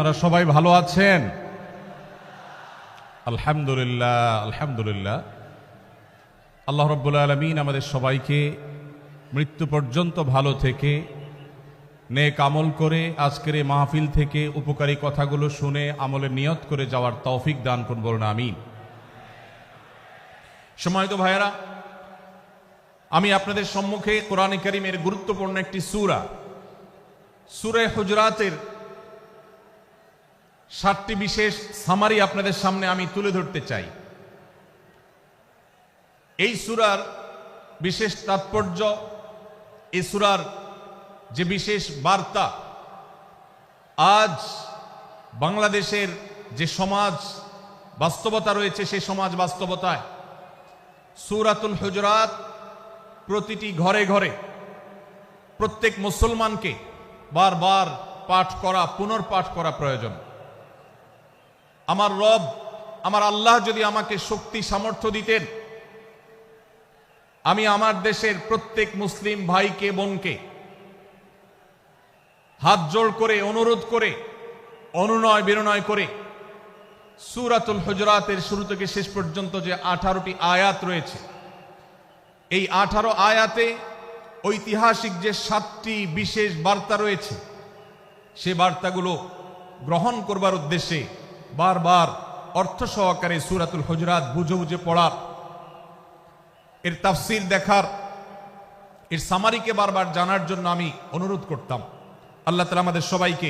আপনারা সবাই ভালো আছেন? আলহামদুলিল্লাহ আলহামদুলিল্লাহ। আল্লাহ রাব্বুল আলামিন আমাদের সবাইকে মৃত্যু পর্যন্ত ভালো থেকে নেক আমল করে আজকের এই মাহফিল থেকে উপকারী কথাগুলো শুনে আমলের নিয়ত করে যাওয়ার তৌফিক দান করুন, বলুন আমিন। সম্মানিত ভাইয়েরা, আমি আপনাদের সম্মুখে কোরআনে কারীমের গুরুত্বপূর্ণ একটি সূরা, সূরা হুজরাতের 7টি বিশেষ সামারি আপনাদের সামনে আমি তুলে ধরতে চাই। এই সূরার বিশেষ তাৎপর্য, এই সূরার যে বিশেষ বার্তা, আজ বাংলাদেশের যে সমাজ বাস্তবতা রয়েছে সেই সমাজ বাস্তবতায় সূরাতুল হুজরাত প্রতিটি ঘরে ঘরে প্রত্যেক মুসলমানকে বারবার পাঠ করা, পুনর্পাঠ করা প্রয়োজন। আমার রব, আমার আল্লাহ যদি আমাকে শক্তি সামর্থ্য দিতেন, আমি আমার দেশের প্রত্যেক মুসলিম ভাইকে বোনকে হাত জোড় করে অনুরোধ করে অনুনয় বিনয় করে সূরাতুল হুজরাতের শুরু থেকে শেষ পর্যন্ত যে 18টি আয়াত রয়েছে, এই 18 আয়াতে ঐতিহাসিক যে 7টি বিশেষ বার্তা রয়েছে, সে বার্তাগুলো গ্রহণ করবার উদ্দেশ্যে বারবার অর্থ সহকারে সূরাতুল হুজরাত বুঝে বুঝে পড়ার, এর তাফসীর দেখার, এর সামারিকে বারবার জানার জন্য আমি অনুরোধ করতাম। আল্লাহ তাআলা আমাদের সবাইকে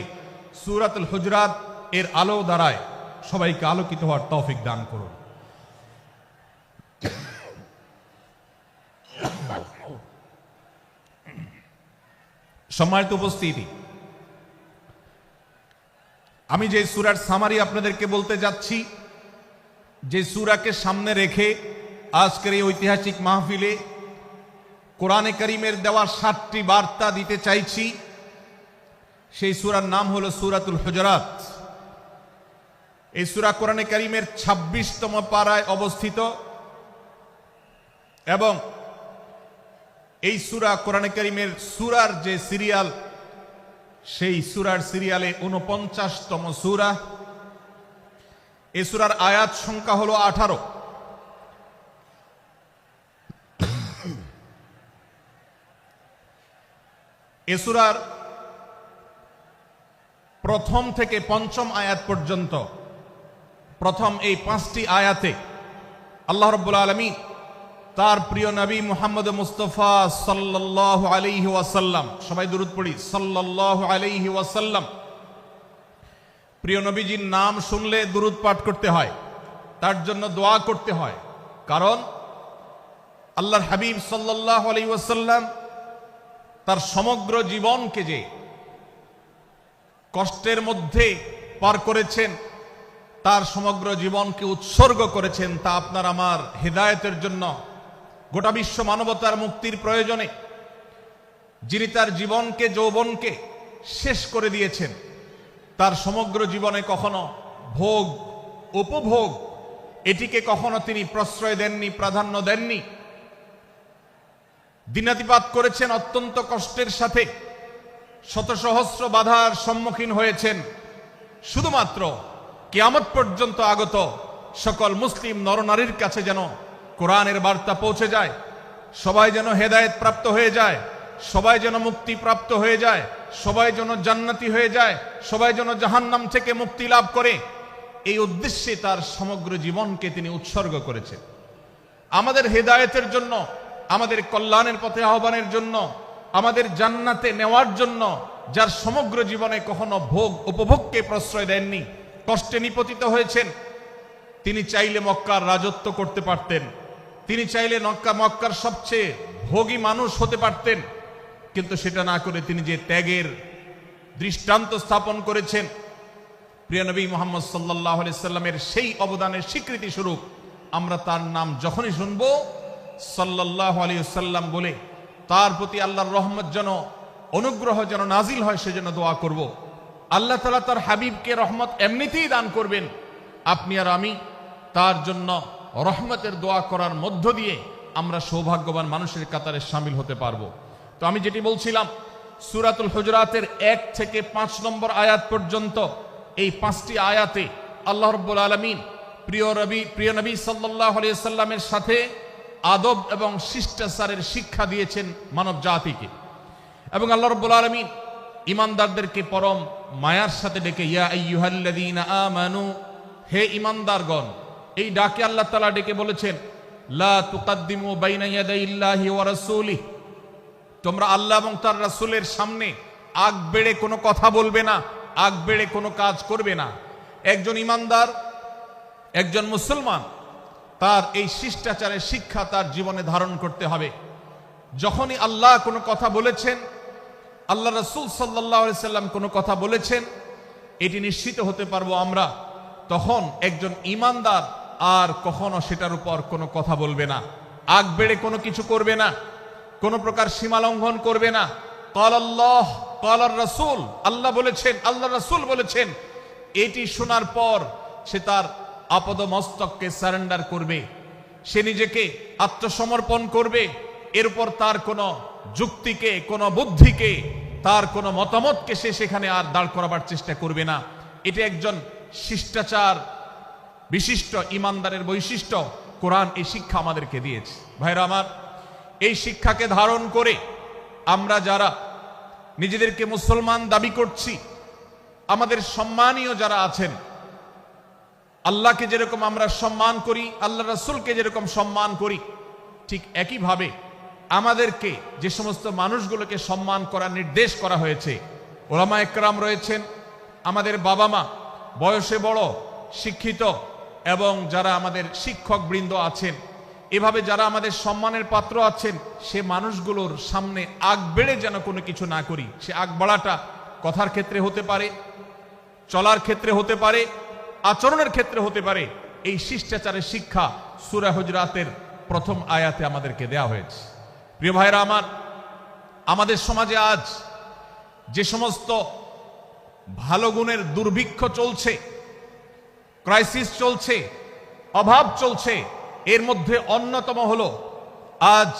সূরাতুল হুজরাত এর আলো দ্বারায় সবাইকে আলোকিত হওয়ার তৌফিক দান করুন। সম্মানিত উপস্থিতি, আমি যে সূরার সামারি আপনাদেরকে বলতে যাচ্ছি, যে সূরাকে সামনে রেখে আজকের এই ঐতিহাসিক মাহফিলে কোরআনে কারীমের দেওয়া 7টি বার্তা দিতে চাইছি, সেই সূরার নাম হলো সূরাতুল হুজরাত। এই সূরা কোরআনে কারীমের 26তম পারায় অবস্থিত এবং এই সূরা কোরআনে কারীমের সূরার যে সিরিয়াল, সেই সূরার সিরিয়ালে 49তম সূরা। এই সূরার আয়াত সংখ্যা হলো 18। এই সূরার প্রথম থেকে পঞ্চম আয়াত পর্যন্ত, প্রথম এই 5টি আয়াতে আল্লাহ রাব্বুল আলামিন তার প্রিয় নবী মুহাম্মদ মুস্তাফা সাল্লাল্লাহু আলাইহি ওয়াসাল্লাম, সবাই দুরূদ পড়ি, সাল্লাল্লাহু আলাইহি ওয়াসাল্লাম, প্রিয় নবীজির নাম শুনলে দুরূদ পাঠ করতে হয়, তার জন্য দোয়া করতে হয়। কারণ আল্লাহর হাবিব সাল্লাল্লাহু আলাইহি ওয়াসাল্লাম তার সমগ্র জীবনকে যে কষ্টের মধ্যে পার করেছেন, তার সমগ্র জীবনকে উৎসর্গ করেছেন, তা আপনার আমার হেদায়েতের জন্য, গোটা বিশ্ব মানবতার মুক্তির প্রয়োজনে। যিনি তার জীবনকে, যৌবনকে শেষ করে দিয়েছেন, তার সমগ্র জীবনে কখনো ভোগ উপভোগ এটিকে কখনো তিনি প্রশ্রয় দেননি, প্রাধান্য দেননি। দিনাতিপাত করেছেন অত্যন্ত কষ্টের সাথে, শত সহস্র বাধার সম্মুখীন হয়েছেন, শুধুমাত্র কিয়ামত পর্যন্ত আগত সকল মুসলিম নরনারীর কাছে যেন কোরআনের বার্তা পৌঁছে যায়, সবাই যেন হেদায়েত প্রাপ্ত হয়ে যায়, সবাই যেন মুক্তি প্রাপ্ত হয়ে যায়, সবাই যেন জান্নাতি হয়ে যায়, সবাই যেন জাহান্নাম থেকে মুক্তি লাভ করে, এই উদ্দেশ্যে তার সমগ্র জীবনকে তিনি উৎসর্গ করেছেন। আমাদের হেদায়েতের জন্য, আমাদের কল্যাণের পথে আহ্বানের জন্য, আমাদের জান্নাতে নেওয়ার জন্য, যার সমগ্র জীবনে কখনো ভোগ উপভোগকে প্রশ্রয় দেননি, কষ্টে নিপতিত হয়েছেন। তিনি চাইলে মক্কার রাজত্ব করতে পারতেন, তিনি চাইলে মক্কার সবচেয়ে ভোগী মানুষ হতে পারতেন, কিন্তু সেটা না করে তিনি যে ত্যাগের দৃষ্টান্ত স্থাপন করেছেন, প্রিয় নবী মুহাম্মদ সাল্লাল্লাহু আলাইহি সাল্লামের সেই অবদানের স্বীকৃতি স্বরূপ আমরা তার নাম যখনই শুনব সাল্লাল্লাহু আলাইহি সাল্লাম বলে তার প্রতি আল্লাহর রহমত যেন, অনুগ্রহ যেন নাজিল হয়, সেজন্য দোয়া করব। আল্লাহ তাআলা তার হাবিবকে রহমত এমনিতেই দান করবেন, আপনি আর আমি তার জন্য রহমতের দোয়া করার মধ্য দিয়ে আমরা সৌভাগ্যবান মানুষের কাতারে শামিল হতে পারবো। তো আমি যেটি বলছিলাম, সূরাতুল হুজরাতের 1 থেকে 5 নম্বর আয়াত পর্যন্ত এই 5টি আয়াতে আল্লাহ রাব্বুল আলামিন প্রিয় নবী সাল্লাল্লাহু আলাইহি সাল্লামের সাথে আদব এবং শিষ্টাচারের শিক্ষা দিয়েছেন মানব জাতিকে। এবং আল্লাহ রাব্বুল আলামিন ঈমানদারদেরকে পরম মায়ার সাথে ডেকে ইয়া আইয়ুহাল্লাযীনা আমানু, হে ঈমানদারগণ, এই ডাকে আল্লাহ তাআলা ডেকে বলেছেন লা তুকাদ্দিমু বাইনা ইয়াদাইল্লাহি ওয়া রাসূলিহি, তোমরা আল্লাহ এবং তার রাসূলের সামনে আগ বেড়ে কোনো কথা বলবে না, আগ বেড়ে কোনো কাজ করবে না। একজন ঈমানদার, একজন মুসলমান, তার এই শিষ্টাচারের শিক্ষা তার জীবনে ধারণ করতে হবে। যখনই আল্লাহ কোনো কথা বলেছেন, আল্লাহ রাসূল সাল্লাল্লাহু আলাইহি সাল্লাম কোনো কথা বলেছেন, এটি নিশ্চিত হতে পারবো আমরা, তখন একজন ঈমানদার আর কখনো সেটার উপর কোনো কথা বলবে না, আগ বেড়ে কোনো কিছু করবে না, কোনো প্রকার সীমা লঙ্ঘন করবে না। ক্বাল আল্লাহ ক্বাল আর রাসূল, আল্লাহ বলেছেন, আল্লাহ রাসূল বলেছেন, এটি শোনার পর সে তার আপদ মস্তককে সারেন্ডার করবে, সে নিজেকে আত্মসমর্পণ করবে। এরপর তার কোনো যুক্তিকে, কোনো বুদ্ধিকে, তার কোনো মতামতকে সে সেখানে আর দাঁড় করাবার চেষ্টা করবে না। এটা একজন শিষ্টাচার বিশিষ্ট ঈমানদারের বৈশিষ্ট্য। কোরআন এই শিক্ষা আমাদেরকে দিয়েছে। ভাইরা আমার, এই শিক্ষাকে ধারণ করে আমরা যারা নিজেদেরকে মুসলমান দাবি করছি, আমাদের সম্মানীয় যারা আছেন, আল্লাহকে যেরকম আমরা সম্মান করি, আল্লাহ রাসূলকে যেরকম সম্মান করি, ঠিক একইভাবে আমাদেরকে যে সমস্ত মানুষগুলোকে সম্মান করার নির্দেশ করা হয়েছে, ওলামা একরাম রয়েছেন, আমাদের বাবা মা, বয়সে বড়, শিক্ষিত, এবং যারা আমাদের শিক্ষক বৃন্দ আছেন, এভাবে যারা আমাদের সম্মানের পাত্র আছেন, সে মানুষগুলোর সামনে আগ বেড়ে যেন কোনো কিছু না করি। সে আগ বাড়াটা কথার ক্ষেত্রে হতে পারে, চলার ক্ষেত্রে হতে পারে, আচরণের ক্ষেত্রে হতে পারে। এই শিষ্টাচারের শিক্ষা সূরা হুজরাতের প্রথম আয়াতে আমাদেরকে দেয়া হয়েছে। প্রিয় ভাইরা আমার, আমাদের সমাজে আজ যে সমস্ত ভালো গুণের দুর্ভিক্ষ চলছে, ক্রাইসিস চলছে, অভাব চলছে, এর মধ্যে অন্যতম হলো আজ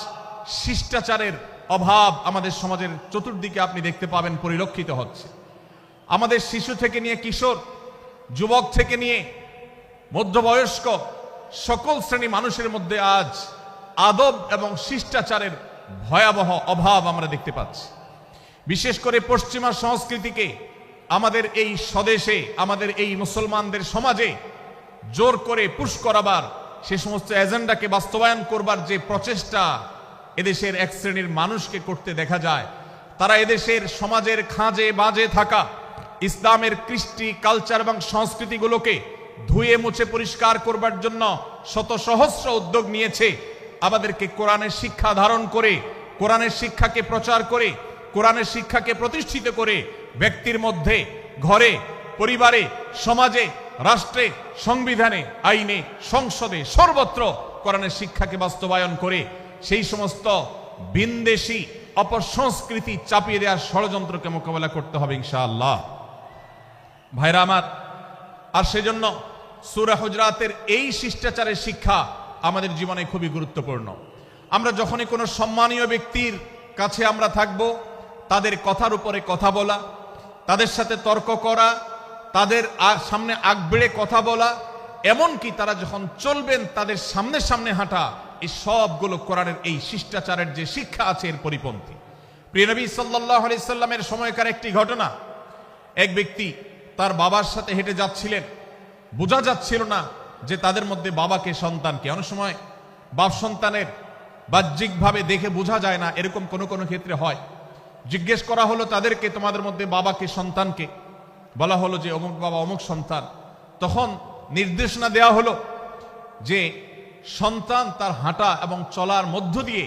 শিষ্টাচারের অভাব। আমাদের সমাজের চতুর্দিকে আপনি দেখতে পাবেন পরিলক্ষিত হচ্ছে। আমাদের শিশু থেকে নিয়ে কিশোর, যুবক থেকে নিয়ে মধ্যবয়স্ক, সকল শ্রেণী মানুষের মধ্যে আজ আদব এবং শিষ্টাচারের ভয়াবহ অভাব আমরা দেখতে পাচ্ছি। বিশেষ করে পশ্চিমা সংস্কৃতিকে আমাদের এই স্বদেশে, আমাদের এই মুসলমানদের সমাজে জোর করে পুশ করাবার, সে সমস্ত এজেন্ডাকে বাস্তবায়ন করবার যে প্রচেষ্টা এদেশের এক শ্রেণীর মানুষকে করতে দেখা যায়, তারা এদেশের সমাজের খাঁজে বাজে থাকা ইসলামের কৃষ্টি, কালচার এবং সংস্কৃতিগুলোকে ধুয়ে মুছে পরিষ্কার করবার জন্য শত সহস্র উদ্যোগ নিয়েছে। আমাদেরকে কোরআনের শিক্ষা ধারণ করে, কোরআনের শিক্ষাকে প্রচার করে, কোরআনের শিক্ষাকে প্রতিষ্ঠিত করে ব্যক্তির মধ্যে, ঘরে, পরিবারে, সমাজে, রাষ্ট্রে, সংবিধানে, আইনে, সংসদে, সর্বত্র কোরআনের শিক্ষাকে বাস্তবায়ন করে সেই সমস্ত ভিনদেশী অপসংস্কৃতি চাপিয়ে দেওয়ার ষড়যন্ত্রকে মোকাবেলা করতে হবে ইনশাআল্লাহ। ভাইরা আমার, আর সেজন্য সূরা হুজরাতের এই শিষ্টাচারের শিক্ষা আমাদের জীবনে খুবই গুরুত্বপূর্ণ। আমরা যখনই কোনো সম্মানীয় ব্যক্তির কাছে আমরা থাকব, তাদের কথার উপরে কথা বলা, তাদের সাথে তর্ক করা, তাদের সামনে আগ বেড়ে কথা বলা, এমনকি তারা যখন চলবেন তাদের সামনে সামনে হাঁটা, এই সবগুলো কোরআনের এই শিষ্টাচারের যে শিক্ষা আছে এর পরিপন্থী। প্রিয় নবী সাল্লাল্লাহু আলাইহি সাল্লামের সময়কার একটি ঘটনা, এক ব্যক্তি তার বাবার সাথে হেঁটে যাচ্ছিলেন, বোঝা যাচ্ছিল না যে তাদের মধ্যে বাবাকে সন্তানকে। অনেক সময় বাপ সন্তানের বাহ্যিকভাবে দেখে বোঝা যায় না, এরকম কোনো কোনো ক্ষেত্রে হয়। জিজ্ঞেস করা হলো তাদেরকে, তোমাদের মধ্যে বাবাকে সন্তানকে? বলা হলো যে অমুক বাবা, অমুক সন্তান। তখন নির্দেশনা দেওয়া হলো যে সন্তান তার হাঁটা এবং চলার মধ্য দিয়ে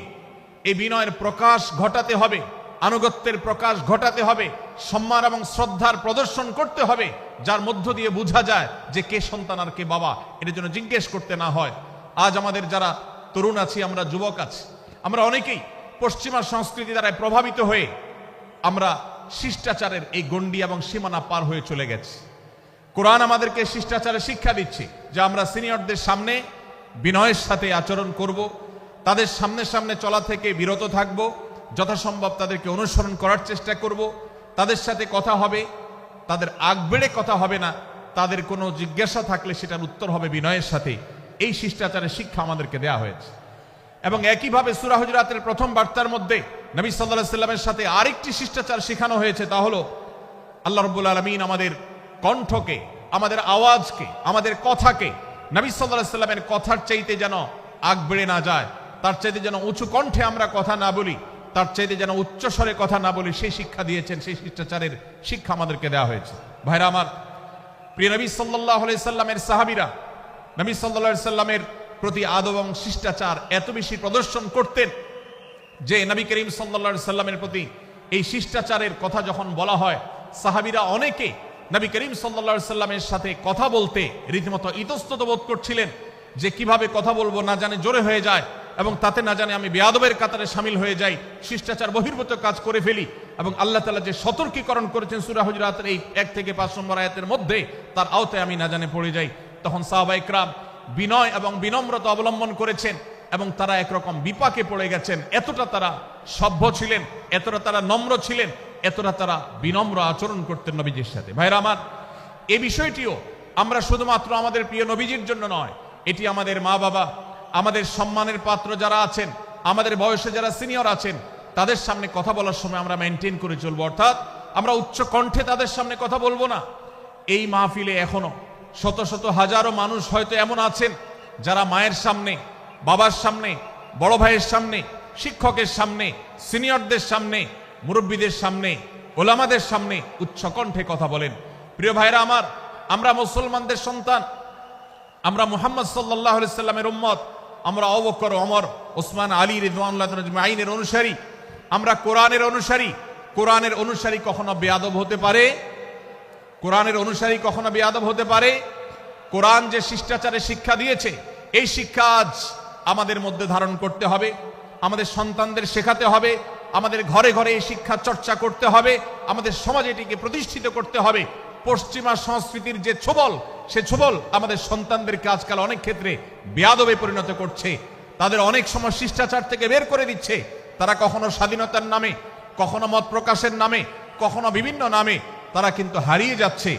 এই বিনয়ের প্রকাশ ঘটাতে হবে, আনুগত্যের প্রকাশ ঘটাতে হবে, সম্মান এবং শ্রদ্ধার প্রদর্শন করতে হবে, যার মধ্য দিয়ে বোঝা যায় যে কে সন্তান আর কে বাবা, এর জন্য জিজ্ঞেস করতে না হয়। আজ আমাদের যারা তরুণ আছি, আমরা যুবক আছি, আমরা অনেকেই পশ্চিমা সংস্কৃতি দ্বারা প্রভাবিত হয়ে আমরা শিষ্টাচারের এই গণ্ডি এবং সীমানা পার হয়ে চলে গেছি। কোরআন আমাদেরকে শিষ্টাচারের শিক্ষা দিচ্ছে যে আমরা সিনিয়রদের সামনে বিনয়ের সাথে আচরণ করব, তাদের সামনে সামনে চলা থেকে বিরত থাকব, যথাসম্ভব তাদেরকে অনুসরণ করার চেষ্টা করব, তাদের সাথে কথা হবে, তাদের আগ বেড়ে কথা হবে না, তাদের কোনো জিজ্ঞাসা থাকলে সেটার উত্তর হবে বিনয়ের সাথে। এই শিষ্টাচারের শিক্ষা আমাদেরকে দেয়া হয়েছে। এবং একইভাবে সূরা হুজুরাতের প্রথম বার্তার মধ্যে নবী সাল্লাল্লাহু আলাইহি সাল্লামের সাথে আরেকটি শিষ্টাচার শেখানো হয়েছে, তা হলো আল্লাহ রাব্বুল আলামিন আমাদের কণ্ঠকে, আমাদের আওয়াজকে, আমাদের কথাকে নবী সাল্লাল্লাহু আলাইহি সাল্লামের কথার চাইতে যেন আগ বেড়ে না যায়, তার চাইতে যেন উঁচু কণ্ঠে আমরা কথা না বলি, তার চাইতে যেন উচ্চ স্বরে কথা না বলি, সেই শিক্ষা দিয়েছেন। সেই শিষ্টাচারের শিক্ষা আমাদেরকে দেওয়া হয়েছে। ভাইরা আমার, প্রিয় নবী সাল্লাল্লাহু আলাইহি সাল্লামের সাহাবীরা নবী সাল্লাল্লাহু আলাইহি সাল্লামের প্রতি আদব এবং শিষ্টাচার এত বেশি প্রদর্শন করতেন যে নবী করিম সাল্লাল্লাহু আলাইহি সাল্লামের প্রতি এই শিষ্টাচারের কথা যখন বলা হয়, সাহাবীরা অনেকে নবী করিম সাল্লাল্লাহু আলাইহি সাল্লামের সাথে কথা বলতে রীতিমতো ইতস্তত বোধ করছিলেন যে কিভাবে কথা বলবো, না জানে জোরে হয়ে যায় এবং তাতে না জানে আমি বেয়াদবের কাতারে শামিল হয়ে যাই, শিষ্টাচার বহির্ভূত কাজ করে ফেলি। এবং আল্লাহ তাআলা যে সতর্কীকরণ করেছেন সূরা হুজুরাতের এই 1 থেকে 5 নম্বর আয়াতের মধ্যে, তার আওতায় আমি না জানে পড়ে যাই। তখন সাহাবায়ে কেরাম বিনয় এবং বিনম্রতা অবলম্বন করেছেন এবং তারা একরকম বিপাকে পড়ে গেছেন। এতটা তারা সভ্য ছিলেন, এতটা তারা নম্র ছিলেন, এতটা তারা বিনম্র আচরণ করতেন নবীজির সাথে। ভাইরা আমার, এই বিষয়টিও আমরা শুধুমাত্র আমাদের প্রিয় নবীজির জন্য নয়, এটি আমাদের মা বাবা, আমাদের সম্মানের পাত্র যারা আছেন, আমাদের বয়সে যারা সিনিয়র আছেন, তাদের সামনে কথা বলার সময় আমরা মেনটেন করে চলবো। অর্থাৎ আমরা উচ্চ কণ্ঠে তাদের সামনে কথা বলবো না। এই মাহফিলে এখনো শত শত হাজারো মানুষ হয়তো এমন আছেন যারা মায়ের সামনে, বাবার সামনে, বড় ভাইয়ের সামনে, শিক্ষকের সামনে, সিনিয়রদের সামনে, মুরব্বীদের সামনে, ওলামাদের সামনে উচ্চ কণ্ঠে কথা বলেন। প্রিয় ভাইরা আমার, আমরা মুসলমানদের সন্তান, আমরা মুহাম্মদ সাল্লাল্লাহু আলাইহি সাল্লামের উম্মত, আমরা আবু বকর, ওমর, ওসমান, আলী রাদিয়াল্লাহু আজমাইনের অনুসারী, আমরা কোরআনের অনুসারী। কোরআনের অনুসারী কখনো বেয়াদব হতে পারে? কোরআনের অনুসারী কখনো বেয়াদব হতে পারে? কোরআন যে শিষ্টাচারের শিক্ষা দিয়েছে, এই শিক্ষা আজ আমাদের মধ্যে ধারণ করতে হবে, আমাদের সন্তানদের শেখাতে হবে, আমাদের ঘরে ঘরে এই শিক্ষা চর্চা করতে হবে, আমাদের সমাজে এটিকে প্রতিষ্ঠিত করতে হবে। পশ্চিমা সংস্কৃতির যে ছোবল, সে ছোবল আমাদের সন্তানদেরকে আজকাল অনেক ক্ষেত্রে বেয়াদবে পরিণত করছে, তাদের অনেক সময় শিষ্টাচার থেকে বের করে দিচ্ছে। তারা কখনো স্বাধীনতার নামে, কখনো মত প্রকাশের নামে, কখনো বিভিন্ন নামে তারা কিন্তু হারিয়ে যাচ্ছে।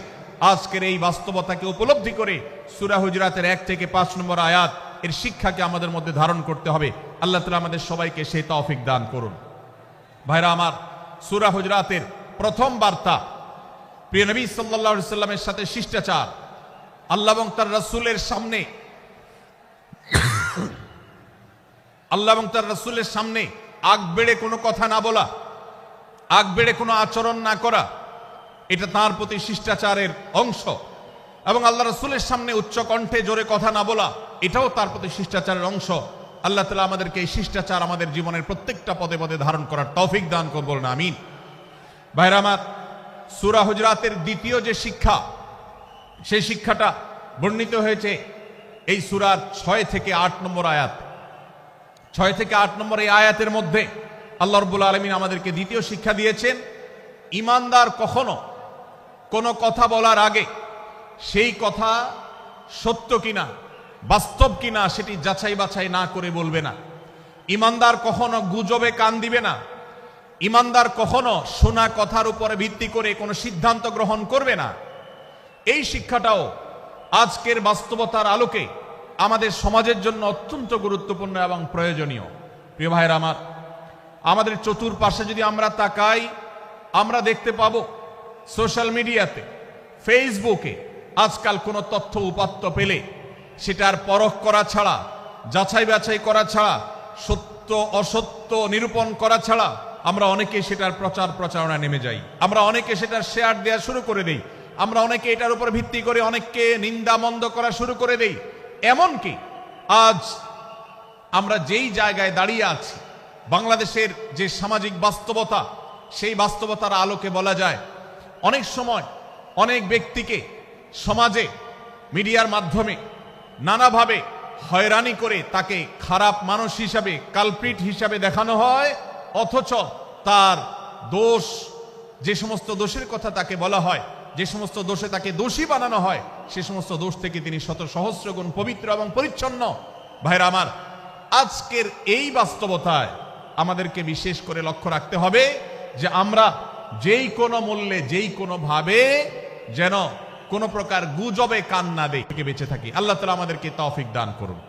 আজকের এই বাস্তবতাকে উপলব্ধি করে সূরা হুজুরাতের 1 থেকে 5 নম্বর আয়াত এর শিক্ষাকে আমাদের মধ্যে ধারণ করতে হবে। আল্লাহ তাআলা আমাদের সবাইকে সেই তৌফিক দান করুন। ভাইরা আমার, সূরা হুজুরাতের প্রথম বার্তা প্রিয় নবী সাল্লাল্লাহু আলাইহি সাল্লামের সাথে শিষ্টাচার, আল্লাহ এবং তার রাসূলের সামনে, আল্লাহ এবং তার রাসূলের সামনে আগ বেড়ে কোনো কথা না বলা, আগ বেড়ে কোনো আচরণ না করা, এটা তার প্রতি শিষ্টাচারের অংশ। এবং আল্লাহ রাসূলের সামনে উচ্চ কণ্ঠে জোরে কথা না বলা, এটাও তার প্রতি শিষ্টাচারের অংশ। আল্লাহ তাআলা আমাদেরকে এই শিষ্টাচার আমাদের জীবনের প্রত্যেকটা পদে পদে ধারণ করার তৌফিক দান করুন, বলুন আমিন। ভাইরা আমার, সূরা হুজুরাতের দ্বিতীয় যে শিক্ষা, সেই শিক্ষাটা বর্ণিত হয়েছে এই সূরার 6 থেকে 8 নম্বর আয়াত। 6 থেকে 8 নম্বর এই আয়াতের মধ্যে আল্লাহ রাব্বুল আলামিন আমাদেরকে দ্বিতীয় শিক্ষা দিয়েছেন, ঈমানদার কখনো কোনো কথা বলার আগে সেই কথা সত্য কিনা, বাস্তব কিনা সেটি যাচাই বাছাই না করে বলবে না। ঈমানদার কখনো গুজবে কান দিবে না। ঈমানদার কখনো শোনা কথার উপরে ভিত্তি করে কোনো সিদ্ধান্ত গ্রহণ করবে না। এই শিক্ষাটাও আজকের বাস্তবতার আলোকে আমাদের সমাজের জন্য অত্যন্ত গুরুত্বপূর্ণ এবং প্রয়োজনীয়। প্রিয় ভাইরা আমার, আমাদের চতুর্পাশে যদি আমরা তাকাই, আমরা দেখতে পাবো সোশ্যাল মিডিয়াতে, ফেসবুকে আজকাল কোনো তথ্য উপাত্ত পেলে সেটার পরখ করা ছাড়া, যাচাই বাছাই করা ছাড়া, সত্য অসত্য নিরূপণ করা ছাড়া আমরা অনেকে সেটার প্রচার প্রচারণা নেমে যাই। আমরা অনেকে সেটার শেয়ার দেওয়া শুরু করে দেই। আমরা অনেকে এটার উপর ভিত্তি করে অনেককে নিন্দা মন্দ করা শুরু করে দেই। এমনকি আজ আমরা যেই জায়গায় দাঁড়িয়ে আছি, বাংলাদেশের যে সামাজিক বাস্তবতা, সেই বাস্তবতার আলোকে বলা যায় অনেক সময় অনেক ব্যক্তিকে সমাজে মিডিয়ার মাধ্যমে নানাভাবে হয়রানি করে তাকে খারাপ মানুষ হিসাবে, কালপ্রিট হিসাবে দেখানো হয়, অথচ তার দোষ, যে সমস্ত দোষের কথা তাকে বলা হয়, যে সমস্ত দোষে তাকে দোষী বানানো হয়, সে সমস্ত দোষ থেকে তিনি শত সহস্র গুণ পবিত্র এবং পরিচ্ছন্ন। ভাইরা আমার, আজকের এই বাস্তবতায় আমাদেরকে বিশেষ করে লক্ষ্য রাখতে হবে যে আমরা যেই কোনো মূল্যে, যেই কোনো ভাবে যেন কোনো প্রকার গুজবে কান না দেয়, বেঁচে থাকি। আল্লাহ তাআলা আমাদেরকে তৌফিক দান করুন।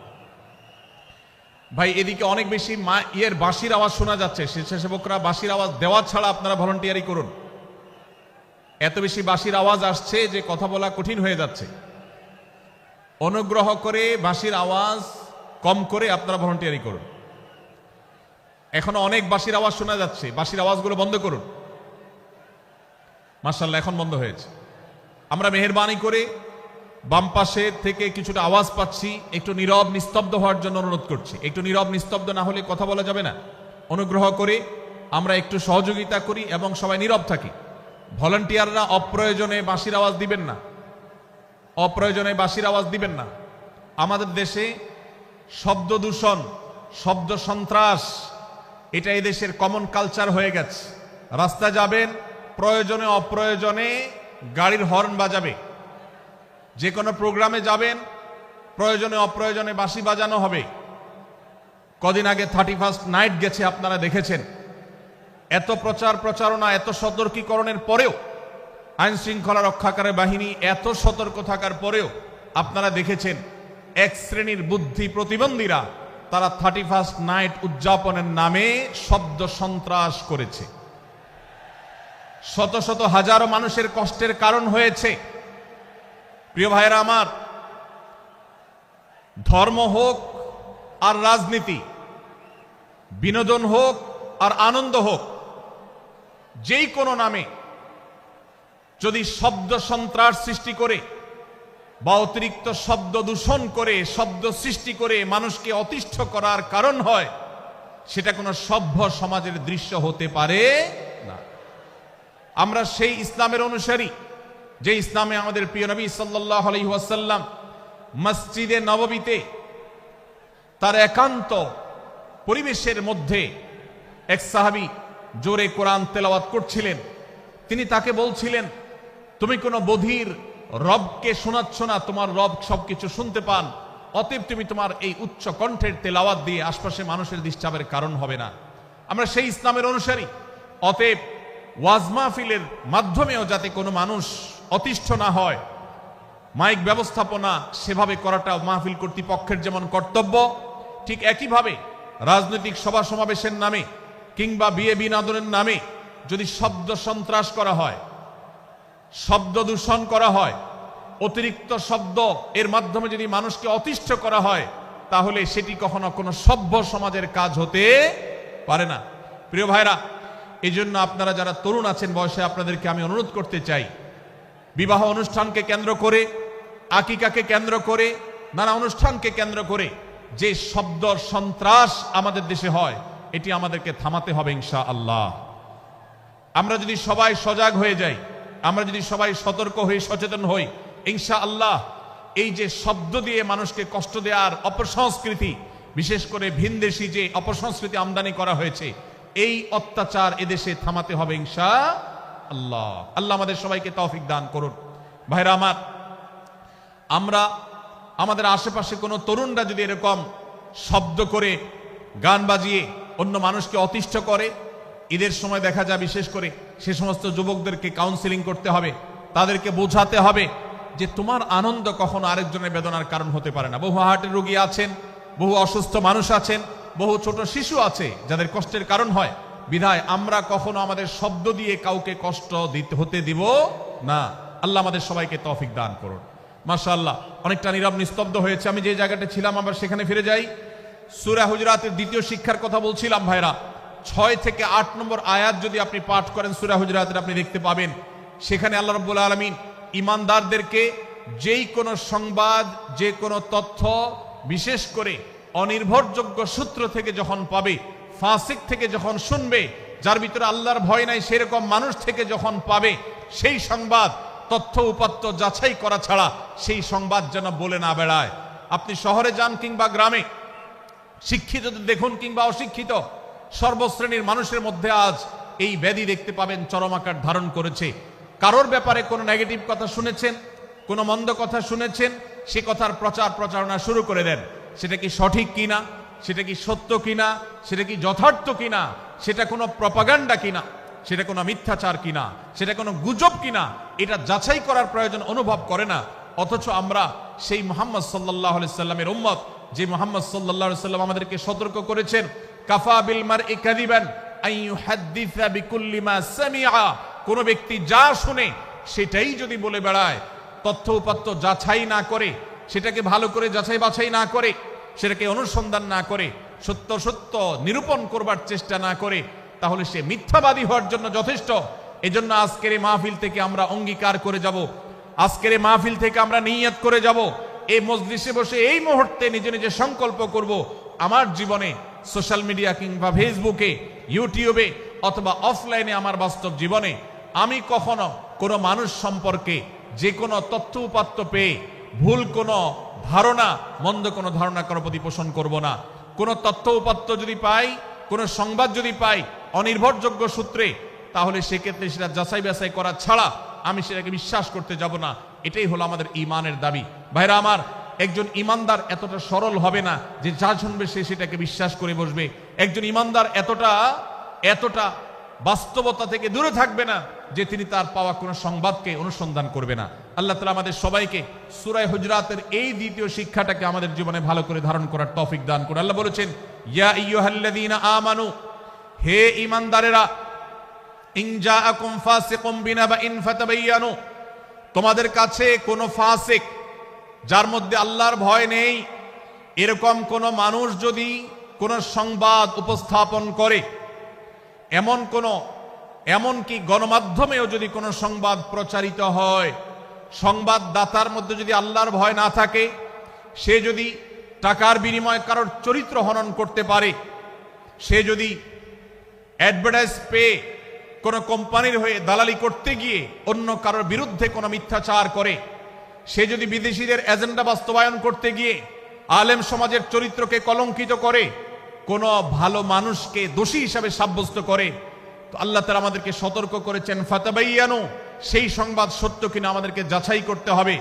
ভাই, এদিকে অনেক বেশি বাঁশির আওয়াজ শোনা যাচ্ছে। স্বেচ্ছাসেবকরা বাঁশির আওয়াজ দেওয়া ছাড়া আপনারা ভলান্টিয়ারি করুন। এত বেশি বাঁশির আওয়াজ আসছে যে কথা বলা কঠিন হয়ে যাচ্ছে। অনুগ্রহ করে বাঁশির আওয়াজ কম করে আপনারা ভলান্টিয়ারি করুন। এখনো অনেক বাঁশির আওয়াজ শোনা যাচ্ছে, বাঁশির আওয়াজগুলো বন্ধ করুন। মাশাআল্লাহ, এখন বন্ধ হয়েছে। আমরা মেহেরবানি করে বাম পাশে থেকে কিছুটা আওয়াজ পাচ্ছি, একটু নীরব নিস্তব্ধ হওয়ার জন্য অনুরোধ করছি। একটু নীরব নিস্তব্ধ না হলে কথা বলা যাবে না। অনুগ্রহ করে আমরা একটু সহযোগিতা করি এবং সবাই নীরব থাকি। ভলান্টিয়াররা অপ্রয়োজনে বাঁশির আওয়াজ দিবেন না, অপ্রয়োজনে বাঁশির আওয়াজ দিবেন না। আমাদের দেশে শব্দ দূষণ, শব্দ সন্ত্রাস, এটা এদেশের কমন কালচার হয়ে গেছে। রাস্তা যাবেন, প্রয়োজনে অপ্রয়োজনে গাড়ির হর্ন বাজাবে। যে কোনো প্রোগ্রামে যাবেন, প্রয়োজনে অপ্রয়োজনে বাঁশি বাজানো হবে। কদিন আগে 31st নাইট গেছে, আপনারা দেখেছেন। এত প্রচার প্রচারণা, এত সতর্কীকরণের পরেও, আইন শৃঙ্খলা রক্ষাকারী বাহিনী এত সতর্ক থাকার পরেও আপনারা দেখেছেন এক শ্রেণীর বুদ্ধি প্রতিবন্ধীরা তারা 31st নাইট উদযাপনের নামে শব্দ সন্ত্রাস করেছে। শত শত হাজারো মানুষের কষ্টের কারণ হয়েছে। প্রিয় ভাইয়েরা আমার, ধর্ম হোক আর রাজনীতি, বিনোদন হোক আর আনন্দ হোক, যেই কোনো নামে যদি শব্দ সন্ত্রাস সৃষ্টি করে বা অতিরিক্ত শব্দ দূষণ করে, শব্দ সৃষ্টি করে মানুষকে অতিষ্ঠ করার কারণ হয়, সেটা কোনো সভ্য সমাজের দৃশ্য হতে পারে না। আমরা সেই ইসলামের অনুসারী যে ইসলামে আমাদের প্রিয় নবী সাল্লাল্লাহু আলাইহি ওয়াসাল্লাম মসজিদে নববীতে তার একান্ত পরিবেশের মধ্যে এক সাহাবী জোরে কোরআন তেলাওয়াত করছিলেন। তিনি তাকে বলছিলেন, তুমি কোনো বধির রবকে শোনাচ্ছ না, তোমার রব সবকিছু শুনতে পান, অতএব তুমি তোমার এই উচ্চ কণ্ঠের তেলাওয়াত দিয়ে আশপাশে মানুষের ডিস্টার্বের কারণ হবে না। আমরা সেই ইসলামের অনুসারী। অতএব ওয়াজ মাহফিলের মাধ্যমেও যাতে কোনো মানুষ অতিষ্ঠ না হয়, মাইক ব্যবস্থাপনা সেভাবে করাটা মাহফিল কর্তৃপক্ষের যেমন কর্তব্য, ঠিক একইভাবে রাজনৈতিক সভা সমাবেশের নামে কিংবা বিয়ে বিনোদনের নামে যদি শব্দ সন্ত্রাস করা হয়, শব্দ দূষণ করা হয়, অতিরিক্ত শব্দ এর মাধ্যমে যদি মানুষকে অতিষ্ঠ করা হয়, তাহলে সেটি কখনো কোনো সভ্য সমাজের কাজ হতে পারে না। প্রিয় ভাইরা, এই জন্য আপনারা যারা তরুণ আছেন বয়সে, আপনাদেরকে আমি অনুরোধ করতে চাই, বিবাহ অনুষ্ঠানকে কেন্দ্র করে, আকিকাকে কেন্দ্র করে, নানা অনুষ্ঠানকে কেন্দ্র করে যে শব্দ সন্ত্রাস আমাদের দেশে হয়, এটি আমাদেরকে থামাতে হবে ইনশাআল্লাহ। আমরা যদি সবাই সজাগ হয়ে যাই, আমরা যদি সবাই সতর্ক হই, সচেতন হই, ইনশাআল্লাহ এই যে শব্দ দিয়ে মানুষকে কষ্ট দেওয়ার অপসংস্কৃতি, বিশেষ করে ভিনদেশী যে অপসংস্কৃতি আমদানি করা হয়েছে, এই অত্যাচার এদেশে থামাতে হবে ইনশাআল্লাহ। আল্লাহ আমাদের সবাইকে তৌফিক দান করুন। ভাইরা আমার, আমরা আমাদের আশেপাশে কোনো তরুণরা যদি এরকম শব্দ করে, গান বাজিয়ে অন্য মানুষকে অতিষ্ঠ করে, ঈদের সময় দেখা যায় বিশেষ করে সে সমস্ত যুবকদেরকে কাউন্সিলিং করতে হবে, তাদেরকে বোঝাতে হবে যে তোমার আনন্দ কখনো আরেকজনের বেদনার কারণ হতে পারে না। বহু হার্টের রোগী আছেন, বহু অসুস্থ মানুষ আছেন, বহু ছোট শিশু আছে যাদের কষ্টের কারণ হয়। বিধায় আমরা কখনো আমাদের শব্দ দিয়ে কাউকে কষ্ট হতে দিব না। আল্লাহ আমাদের সবাইকে তৌফিক দান করুন। মাশাআল্লাহ, অনেকটা নীরব নিস্তব্ধ হয়েছে। আমি যে জায়গাটা ছিলাম আবার সেখানে ফিরে যাই। সূরা হুজুরাতের দ্বিতীয় শিক্ষার কথা বলছিলাম। ভাইরা, 6 থেকে 8 নম্বর আয়াত যদি আপনি পাঠ করেন সূরা হুজুরাতের, আপনি দেখতে পাবেন সেখানে আল্লাহ রাব্বুল আলামিন ঈমানদারদেরকে যেই কোনো সংবাদ, যে কোনো তথ্য, বিশেষ করে অনির্ভরযোগ্য সূত্র থেকে যখন পাবে, ফাসিক থেকে যখন শুনবে, যার ভিতরে আল্লাহর ভয় নাই সেরকম মানুষ থেকে যখন পাবে, সেই সংবাদ তথ্য উপাত্ত যাচাই করা ছাড়া সেই সংবাদ যেন বলে না বেড়ায়। আপনি শহরে যান কিংবা গ্রামে, শিক্ষিত দেখুন কিংবা অশিক্ষিত, সর্বশ্রেণীর মানুষের মধ্যে আজ এই ব্যাধি দেখতে পাবেন চরম আকার ধারণ করেছে। কারোর ব্যাপারে কোনো নেগেটিভ কথা শুনেছেন, কোনো মন্দ কথা শুনেছেন, সে কথার প্রচার প্রচারণা শুরু করে দেন। সেটা কি সঠিক কিনা, সেটা কি সত্য কিনা, সেটা কি যথার্থ কিনা, সেটা কোনো প্রপাগান্ডা কিনা, সেটা কোনো মিথ্যাচার কিনা, সেটা কোনো গুজব কিনা, এটা যাচাই করার প্রয়োজন অনুভব করে না। অথচ আমরা সেই মুহাম্মদ সাল্লাল্লাহু আলাইহি সাল্লামের উম্মত, যে মুহাম্মদ সাল্লাল্লাহু আলাইহি সাল্লাম আমাদেরকে সতর্ক করেছেন, কাফা বিল মারই কাযিবান আন ইউহাদ্দিসা বিকুল্লি মা সামিআ, কোন ব্যক্তি যা শুনে সেটাই যদি বলে বেড়ায়, তথ্য উপাত্ত যাচাই না করে, সেটাকে ভালো করে যাচাই বাছাই না করে, সেটাকে অনুসন্ধান না করে, সত্য সত্য নিরূপণ করবার চেষ্টা না করে, তাহলে সে মিথ্যাবাদী হওয়ার জন্য যথেষ্ট। এজন্য আজকের এই মাহফিল থেকে আমরা অঙ্গীকার করে যাব, আজকের এই মাহফিল থেকে আমরা নিয়ত করে যাব, এই মজলিসে বসে এই মুহূর্তে নিজে নিজে সংকল্প করব, আমার জীবনে সোশ্যাল মিডিয়া কিংবা ফেসবুকে, ইউটিউবে অথবা অফলাইনে আমার বাস্তব জীবনে আমি কখনো কোনো মানুষ সম্পর্কে যে কোনো তথ্য উপাত্ত পেয়ে ভুল কোনো ধারণা, মন্দ কোনো ধারণা কারো প্রতি পোষণ করব না। কোনো তথ্য উপাত্ত যদি পাই, কোনো সংবাদ যদি পাই অনির্ভরযোগ্য সূত্রে, তাহলে সেক্ষেত্রে সেটা যাচাই বাছাই করা ছাড়া আমি সেটাকে বিশ্বাস করতে যাব না। এটাই হলো আমাদের ঈমানের দাবি। ভাইরা আমার, একজন ঈমানদার এতটা সরল হবে না যে যা শুনবে সে সেটাকে বিশ্বাস করে বসবে। একজন ঈমানদার এতটা বাস্তবতা থেকে দূরে থাকবে না যে তিনি তার পাওয়া কোনো সংবাদকে অনুসন্ধান করবে না। আল্লাহ তাআলা আমাদের সবাইকে সূরা হুজরাতের এই দ্বিতীয় শিক্ষাটাকে আমাদের জীবনে ভালো করে ধারণ করার তৌফিক দান করুন। আল্লাহ বলেছেন, ইয়া আইয়ুহাল্লাযীনা আমানু, হে ঈমানদারেরা, ইন জাআকুম ফাসিকুম বিনাবাইন ফাতাবায়ানু, তোমাদের কাছে কোনো ফাসিক, যার মধ্যে আল্লাহর ভয় নেই, এরকম কোন মানুষ যদি কোন সংবাদ উপস্থাপন করে, এমনকি গণমাধ্যমেও যদি কোনো সংবাদ প্রচারিত হয়, সংবাদদাতার মধ্যে যদি আল্লাহর ভয় না থাকে, সে যদি টাকার বিনিময়ে কারোর চরিত্র হনন করতে পারে, সে যদি অ্যাডভার্টাইজ পেয়ে কোনো কোম্পানির হয়ে দালালি করতে গিয়ে অন্য কারোর বিরুদ্ধে কোনো মিথ্যাচার করে, সে যদি বিদেশিদের এজেন্ডা বাস্তবায়ন করতে গিয়ে আলেম সমাজের চরিত্রকে কলঙ্কিত করে, কোনো ভালো মানুষকে দোষী হিসাবে সাব্যস্ত করে, তো আল্লাহ তাআলা আমাদেরকে সতর্ক করেছেন, ফাতাবায়ানু, সেই সংবাদ সত্য কিনা আমাদেরকে যাচাই করতে হবে।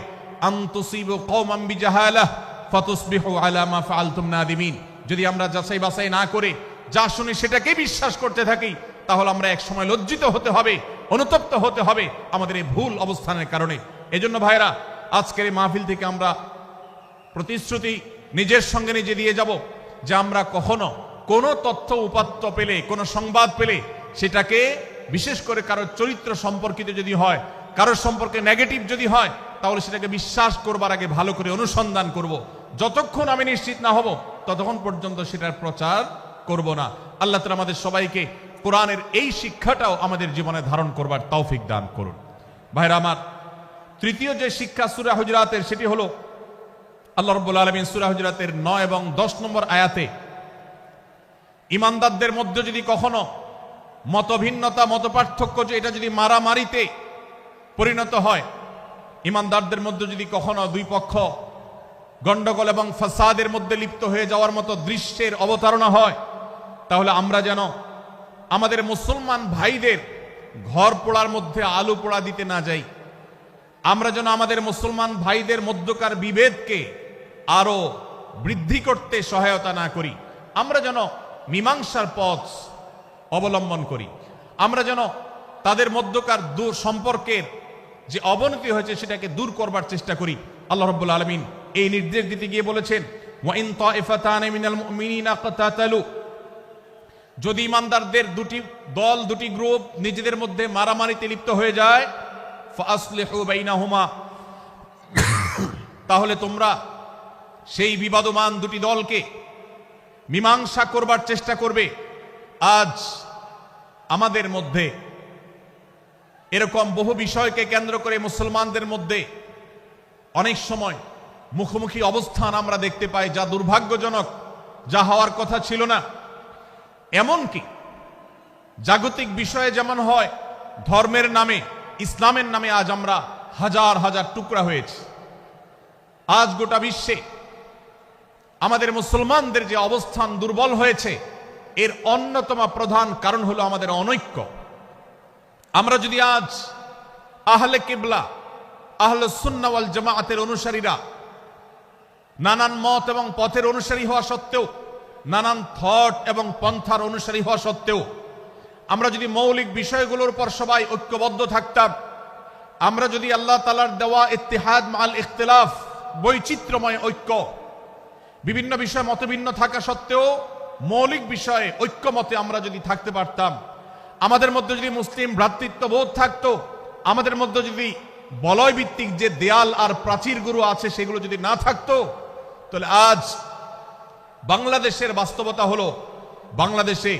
আন তুসিবু কওমান বিজাহালাহ ফাতুসবিহু আলা মা ফাআলতুম নাদিমিন, যদি আমরা যাচাই বাছাই না করে যা শুনি সেটাকে বিশ্বাস করতে থাকি, তাহলে আমরা এক সময় লজ্জিত হতে হবে, অনুতপ্ত হতে হবে আমাদের এই ভুল অবস্থানের কারণে। এজন্য ভাইরা, আজকের এই মাহফিল থেকে আমরা প্রতিশ্রুতি নিজের সঙ্গে নিজে দিয়ে যাব যে আমরা কখনো কোনো তথ্য উপাত্ত পেলে, কোনো সংবাদ পেলে, সেটাকে বিশেষ করে কারোর চরিত্র সম্পর্কিত যদি হয়, কারোর সম্পর্কে নেগেটিভ যদি হয়, তাহলে সেটাকে বিশ্বাস করবার আগে ভালো করে অনুসন্ধান করব। যতক্ষণ আমি নিশ্চিত না হব ততক্ষণ পর্যন্ত সেটার প্রচার করব না। আল্লাহ তাআলা আমাদের সবাইকে কোরআনের এই শিক্ষাটাও আমাদের জীবনে ধারণ করবার তৌফিক দান করুন। ভাইরা আমার, তৃতীয় যে শিক্ষা সূরা হুজরাতের, সেটি হলো আল্লাহ রাব্বুল আলামিন সূরা হুজরাতের 9 এবং 10 নম্বর আয়াতে ঈমানদারদের মধ্যে যদি কখনো মতভিন্নতা, মতপার্থক্য, যে এটা যদি মারামারিতে পরিণত হয়, ঈমানদারদের মধ্যে যদি কখনো দুই পক্ষ গন্ডগোল এবং ফাসাদের মধ্যে লিপ্ত হয়ে যাওয়ার মতো দৃশ্যের অবতারণা হয়, তাহলে আমরা যেন আমাদের মুসলমান ভাইদের ঘর পোড়ার মধ্যে আলু পোড়া দিতে না যাই। আমরা যেন আমাদের মুসলমান ভাইদের মধ্যকার বিভেদকে আরো বৃদ্ধি করতে সহায়তা না করি। আমরা যেন মীমাংসার পথ অবলম্বন করি। আমরা যেন তাদের মধ্যকার সম্পর্কের যে অবনতি হয়েছে সেটাকে দূর করবার চেষ্টা করি। আল্লাহ রাব্বুল আলামিন এই নির্দেশ দিতে গিয়ে বলেছেন, ওয়া ইন তাইফাতানি মিনাল মুমিনিনা ইকতাতালু, যদি ঈমানদারদের দুটি দল, দুটি গ্রুপ নিজেদের মধ্যে মারামারিতে লিপ্ত হয়ে যায়, ফাসলিহু বাইনাহুমা, তাহলে তোমরা সেই বিবাদমান দুটি দলকে মীমাংসা করবার চেষ্টা করবে। আজ আমাদের মধ্যে এরকম বহু বিষয়কে কেন্দ্র করে মুসলমানদের মধ্যে অনেক সময় মুখোমুখি অবস্থান আমরা দেখতে পাই, যা দুর্ভাগ্যজনক, যা হওয়ার কথা ছিল না। এমনকি জাগতিক বিষয়ে যেমন হয়, ধর্মের নামে, ইসলামের নামে আজ আমরা হাজার হাজার টুকরা হয়েছি। আজ গোটা বিশ্বে আমাদের মুসলমানদের যে অবস্থান দুর্বল হয়েছে, এর অন্যতম প্রধান কারণ হলো আমাদের অনৈক্য। আমরা যদি আজ আহলে কিবলা, আহলে সুন্নাহ ওয়াল জামাআতের অনুসারীরা নানান মত এবং পথের অনুসারী হওয়া সত্ত্বেও, নানান থট এবং পন্থার অনুসারী হওয়া সত্ত্বেও, আমরা যদি মৌলিক বিষয়গুলোর উপর সবাই ঐক্যবদ্ধ থাকতাম, আমরা যদি আল্লাহ তাআলার দেওয়া ইত্তিহাদ মাল ইখতিলাফ, বৈচিত্র্যময় ঐক্য, বিভিন্ন বিষয়ে মতভিন্ন থাকা সত্ত্বেও মৌলিক বিষয়ে ঐক্যমতে আমরা যদি থাকতে পারতাম, আমাদের মধ্যে যদি মুসলিম ভ্রাতৃত্ববোধ থাকতো, আমাদের মধ্যে যদি বলয় ভিত্তিক যে দেয়াল আর প্রাচীরগুলো আছে সেগুলো যদি না থাকতো, তাহলে আজ বাংলাদেশের বাস্তবতা হলো, বাংলাদেশে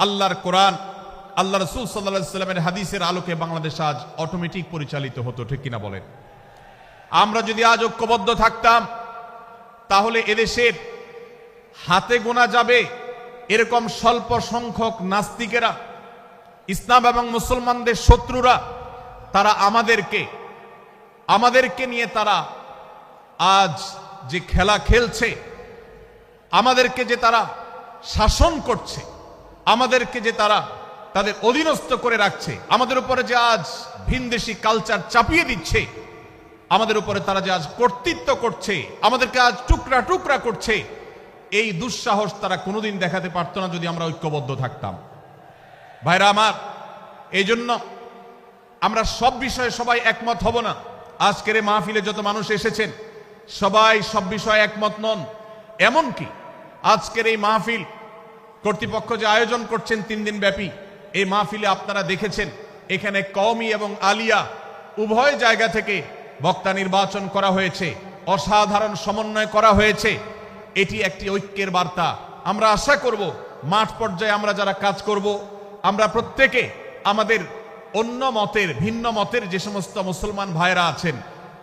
আল্লাহর কোরআন, আল্লাহ রাসূল সাল্লাল্লাহু আলাইহি ওয়াসাল্লামের হাদিসের আলোকে বাংলাদেশ আজ অটোমেটিক পরিচালিত হতো, ঠিক কিনা বলেন? আমরা যদি আজ ঐক্যবদ্ধ থাকতাম, তাহলে এদেশের হাতে গোনা যাবে এরকম স্বল্প সংখ্যক নাস্তিকেরা, ইসলাম এবং মুসলমানদের শত্রুরা, তারা আমাদেরকে নিয়ে তারা আজ যে খেলা খেলছে, আমাদেরকে যে তারা শাসন করছে, আমাদেরকে যে তারা তাদের অধীনস্থ করে রাখছে, আমাদের উপরে যে আজ ভিনদেশি কালচার চাপিয়ে দিচ্ছে, আমাদের উপরে তারা যে আজ কর্তৃত্ব করছে, আমাদেরকে আজ টুকরা টুকরা করছে, এই দুঃসাহস তারা কোনোদিন দেখাতে পারতো না যদি আমরা ঐক্যবদ্ধ থাকতাম। ভাইরা আমার, এই জন্য আমরা সব বিষয়ে সবাই একমত হব না। আজকের এই মাহফিলে যত মানুষ এসেছেন সবাই সব বিষয়ে একমত নন। এমনকি আজকের এই মাহফিল কর্তৃপক্ষ যে আয়োজন করছেন 3 দিন ব্যাপী, এই মাহফিলে আপনারা দেখেছেন এখানে কওমি এবং আলিয়া উভয় জায়গা থেকে বক্তা নির্বাচন করা হয়েছে, অসাধারণ সমন্বয় করা হয়েছে। এটি একটি ঐক্যের বার্তা। আমরা আশা করব মাঠ পর্যায়ে আমরা যারা কাজ করব, আমরা প্রত্যেকে আমাদের অন্য মতের, ভিন্ন মতের যে সমস্ত মুসলমান ভাইরা আছেন,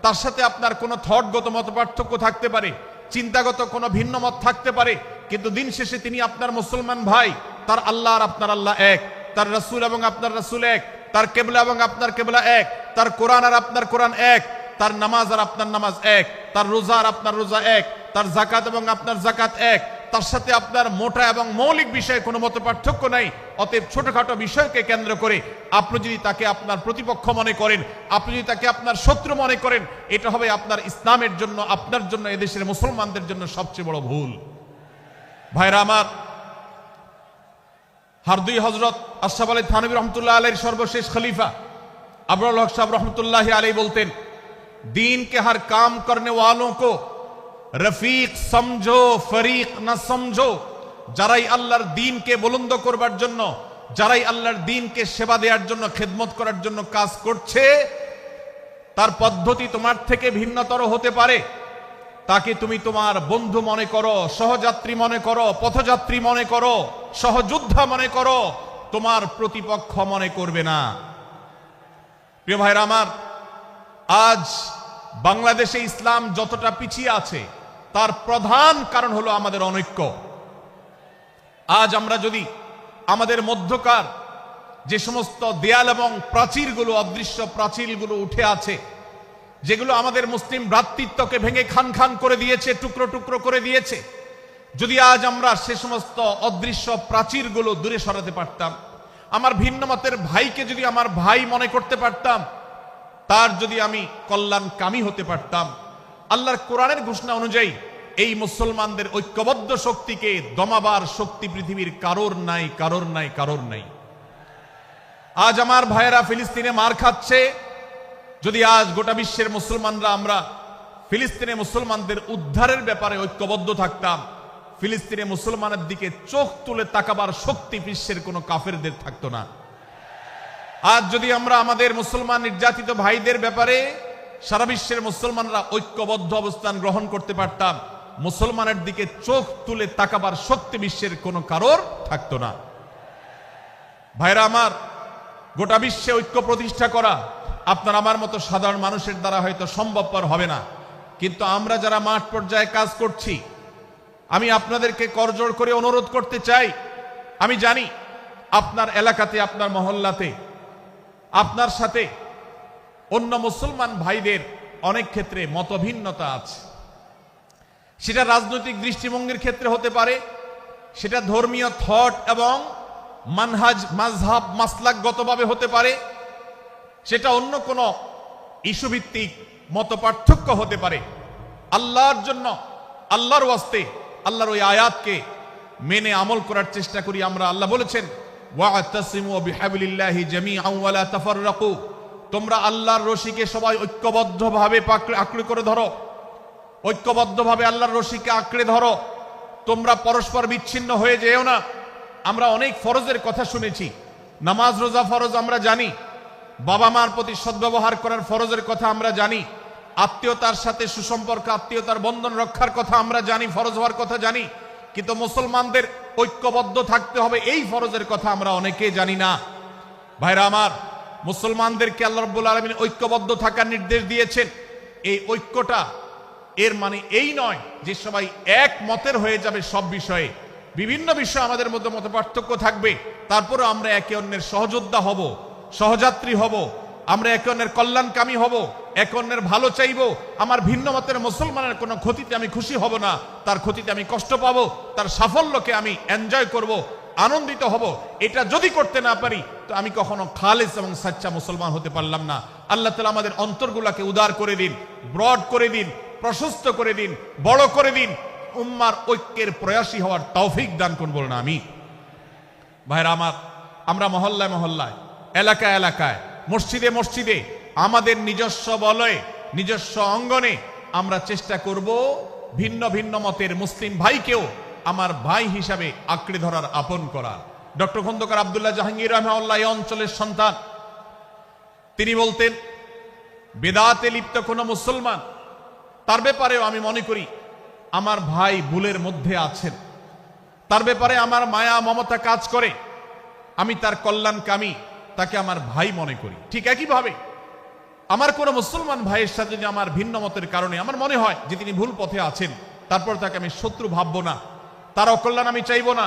তার সাথে আপনার কোনো থটগত মত পার্থক্য থাকতে পারে, চিন্তাগত কোনো ভিন্ন মত থাকতে পারে, কিন্তু দিন শেষে তিনি আপনার মুসলমান ভাই। তার আল্লাহ আর আপনার আল্লাহ এক, তার রাসূল এবং আপনার রাসূল এক, তার কিবলা এবং আপনার কিবলা এক, তার কোরআন আর আপনার কোরআন এক, তার নামাজ আর আপনার নামাজ এক, তার রোজা আর আপনার রোজা এক, তার যাকাত এবং আপনার যাকাত এক, তার সাথে আপনার মোটা এবং মৌলিক বিষয়ে কোনো মত পার্থক্য নাই। অতএব ছোটখাটো বিষয়কে কেন্দ্র করে আপনি যদি তাকে আপনার প্রতিপক্ষ মনে করেন, আপনি যদি তাকে আপনার শত্রু মনে করেন, এটা হবে আপনার ইসলামের জন্য, আপনার জন্য, এদেশের মুসলমানদের জন্য সবচেয়ে বড় ভুল। ভাইরা আমার, হারদুই হযরত আশরাফ আলী থানভী রহমতুল্লাহ আলাইহির সর্বশেষ খলিফা আবরুল হক সাহেব রহমতুল্লাহ আলাইহি বলতেন, दीन के हर काम करने वालों को रफीक समझो, फरीक ना समझो। যারাই আল্লাহর দ্বীনকে বুলন্দ করবার জন্য, যারাই আল্লাহর দ্বীনকে সেবা দেওয়ার জন্য, খেদমত করার জন্য কাজ করছে, তার পদ্ধতি তোমার থেকে ভিন্নতর হতে পারে। তাকে তুমি তোমার বন্ধু মনে করো, সহযাত্রী মনে করো, পথযাত্রী মনে করো, সহযোদ্ধা মনে করো, তোমার প্রতিপক্ষ মনে করবে না। প্রিয় ভাইরা আমার, আজ বাংলাদেশে ইসলাম যতটা পিছিয়ে আছে তার প্রধান কারণ হলো আমাদের অনৈক্য। আজ আমরা যদি আমাদের মধ্যকার যে সমস্ত দেয়াল এবং প্রাচীরগুলো, অদৃশ্য প্রাচীরগুলো উঠে আছে, যেগুলো আমাদের মুসলিম ভ্রাতৃত্বকে ভেঙে খান খান করে দিয়েছে, টুকরো টুকরো করে দিয়েছে, যদি আজ আমরা সে সমস্ত অদৃশ্য প্রাচীরগুলো দূরে সরাতে পারতাম, আমার ভিন্ন মতের ভাইকে যদি আমার ভাই মনে করতে পারতাম, তার যদি আমি কল্যাণকামী হতে পারতাম, আল্লাহর কোরআনের ঘোষণা অনুযায়ী এই মুসলমানদের ঐক্যবদ্ধ শক্তিকে দমাবার শক্তি পৃথিবীর কারোর নাই, কারোর নাই, কারোর নাই। আজ আমার ভাইয়েরা ফিলিস্তিনে মার খাচ্ছে, যদি আজ গোটা বিশ্বের মুসলমানরা আমরা ফিলিস্তিনে মুসলমানদের উদ্ধারের ব্যাপারে ঐক্যবদ্ধ থাকতাম, ফিলিস্তিনে মুসলমানের দিকে চোখ তুলে তাকাবার শক্তি বিশ্বের কোনো কাফেরদের থাকতো না। আজ যদি আমরা আমাদের মুসলমান নির্যাতিত ভাইদের ব্যাপারে সারা বিশ্বের মুসলমানরা ঐক্যবদ্ধ অবস্থান গ্রহণ করতে পারতাম, মুসলমানের দিকে চোখ তুলে তাকাবার শক্তি বিশ্বের কোনো কারোর থাকতো না। ভাইরা আমার, গোটা বিশ্বে ঐক্য প্রতিষ্ঠা করা আপনার আমার মতো সাধারণ মানুষের দ্বারা হয়তো সম্ভবপর হবে না, কিন্তু আমরা যারা মাঠ পর্যায়ে কাজ করছি, আমি আপনাদেরকে করজোড় করে অনুরোধ করতে চাই। আমি জানি আপনার এলাকাতে, আপনার মহল্লাতে আপনার সাথে অন্য মুসলমান ভাইদের অনেক ক্ষেত্রে মতভিন্নতা আছে। সেটা রাজনৈতিক দৃষ্টিভঙ্গির ক্ষেত্রে হতে পারে, সেটা ধর্মীয় থট এবং মানহাজ, মাযহাব, মাসলাকগতভাবে হতে পারে, সেটা অন্য কোনো ইস্যু ভিত্তিক মত পার্থক্য হতে পারে। আল্লাহর জন্য, আল্লাহর ওয়াস্তে, আল্লাহর ওই আয়াতকে মেনে আমল করার চেষ্টা করি আমরা। আল্লাহ বলেছেন, ওয়া'তাসিমু বিহাবলিল্লাহি জামিআন ওয়া লা তাফাররাকু, তোমরা আল্লাহর রশিকে সবাই ঐক্যবদ্ধভাবে আঁকড়ে করে ধরো, ঐক্যবদ্ধভাবে আল্লাহর রশিকে আঁকড়ে ধরো, তোমরা পরস্পর বিচ্ছিন্ন হয়ে যেও না। আমরা অনেক ফরজের কথা শুনেছি, নামাজ রোজা ফরজ আমরা জানি, বাবা মার প্রতি সদ্ব্যবহার করার ফরজের কথা আমরা জানি, আত্মীয়তার সাথে সুসম্পর্ক আত্মীয়তার বন্ধন রক্ষার কথা আমরা জানি, ফরজ হওয়ার কথা জানি, কিন্তু মুসলমানদের ঐক্যবদ্ধ থাকতে হবে এই ফরজের কথা আমরা অনেকে জানি না। ভাইরা আমার, মুসলমানদেরকে আল্লাহ রাব্বুল আলামিন ঐক্যবদ্ধ থাকার নির্দেশ দিয়েছেন। এই ঐক্যটা এর মানে এই নয় যে সবাই এক মতের হয়ে যাবে সব বিষয়ে। বিভিন্ন বিষয় আমাদের মধ্যে মত পার্থক্য থাকবে, তারপরে আমরা একে অন্যের সহযোদ্ধা হব, সহযাত্রী হব, আমরা একে অন্যের কল্যাণকামী হব, একে অন্যের ভালো চাইব। আমার ভিন্ন মতের মুসলমানের কোনো ক্ষতিতে আমি খুশি হব না, তার ক্ষতিতে আমি কষ্ট পাবো, তার সাফল্যকে আমি এনজয় করব, আনন্দিত হব। এটা যদি করতে না পারি তো আমি কখনো খালেস এবং সাচ্চা মুসলমান হতে পারলাম না। আল্লাহ তাআলা আমাদের অন্তরগুলোকে উদার করে দিন, ব্রড করে দিন, প্রশস্ত করে দিন, বড় করে দিন, উম্মার ঐক্যের প্রয়াসী হওয়ার তৌফিক দান করুন বলুন আমিন। ভাইরা আমার, আমরা মহল্লায় মহল্লায়, এলাকায় এলাকায়, মসজিদে মসজিদে, আমাদের নিজস্ব বলয়ে, নিজস্ব অঙ্গনে আমরা চেষ্টা করব ভিন্ন ভিন্ন মতের মুসলিম ভাইকেও আমার ভাই হিসাবে আঁকড়ে ধরার, আপন করার। ডক্টর খন্দকার আব্দুল্লাহ জাহাঙ্গীর রাহমাহুল্লাহ এই অঞ্চলের সন্তান। তিনি বলতেন, বেদাতে লিপ্ত কোন মুসলমান, তার ব্যাপারেও আমি মনে করি আমার ভাই ভুলের মধ্যে আছেন, তার ব্যাপারে আমার মায়া মমতা কাজ করে, আমি তার কল্যাণকামী, তাকে আমার ভাই মনে করি। ঠিক একইভাবে আমার কোন মুসলমান ভাইয়ের সাথে যদি আমার ভিন্ন মতের কারণে আমার মনে হয় যে তিনি ভুল পথে আছেন, তারপর তাকে আমি শত্রু ভাববো না, তার অকল্যাণ আমি চাইবো না।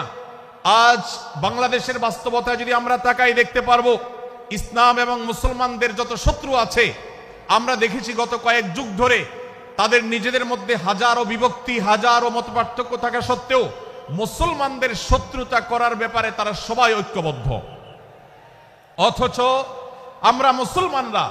আজ বাংলাদেশের বাস্তবতা যদি আমরা তাকাই, দেখতে পারবো ইসলাম এবং মুসলমানদের যত শত্রু আছে, আমরা দেখেছি গত কয়েক যুগ ধরে তাদের নিজেদের মধ্যে হাজারো বিভক্তি, হাজারো মত পার্থক্য থাকা সত্ত্বেও মুসলমানদের শত্রুতা করার ব্যাপারে তারা সবাই ঐক্যবদ্ধ। অথচ আমরা মুসলমানরা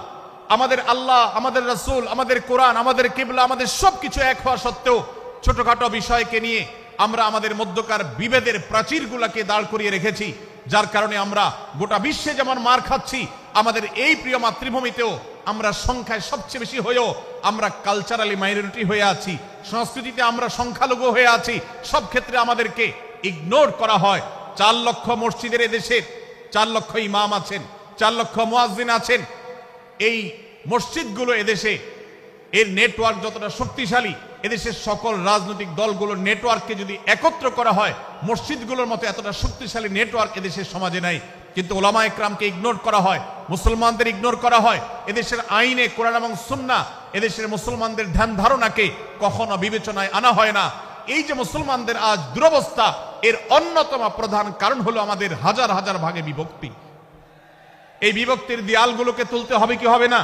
আমাদের আল্লাহ, আমাদের রাসূল, আমাদের কোরআন, আমাদের কিবলা, আমাদের সবকিছু এক হওয়া সত্ত্বেও ছোটখাটো বিষয়কে নিয়ে আমরা আমাদের মধ্যকার বিভেদের প্রাচীরগুলোকে দাঁড় করিয়ে রেখেছি, যার কারণে আমরা গোটা বিশ্বে যেমন মার খাচ্ছি, আমাদের এই প্রিয় মাতৃভূমিতেও আমরা সংখ্যায় সবচেয়ে বেশি হয়েও আমরা কালচারালি মাইনরিটি হয়ে আছি, সংস্কৃতিতে আমরা সংখ্যালঘু হয়ে আছি। সব ক্ষেত্রে আমাদেরকে ইগনোর করা হয়। 4 লক্ষ মসজিদের এদেশে 4 লক্ষ ইমাম আছেন, 4 লক্ষ মুয়াজ্জিন আছেন। এই মসজিদগুলো এদেশে, এর নেটওয়ার্ক যতটা শক্তিশালী, এদেশের সকল রাজনৈতিক দলগুলোর নেটওয়ার্ককে যদি একত্র করা হয়, মসজিদগুলোর মতো এতটা শক্তিশালী নেটওয়ার্ক এদেশের সমাজে নাই। কিন্তু ওলামা একরামকে ইগনোর করা হয়, মুসলমানদের ইগনোর করা হয়। এদেশের আইনে কোরআন এবং সুন্নাহ, এদেশের মুসলমানদের ধ্যান ধারণাকে কখনো বিবেচনায় আনা হয় না। এই যে মুসলমানদের আজ দুরবস্থা, এর অন্যতম প্রধান কারণ হলো আমাদের হাজার হাজার ভাগে বিভক্তি। এই বিভক্তির দেয়ালগুলোকে তুলতে হবে কি হবে না?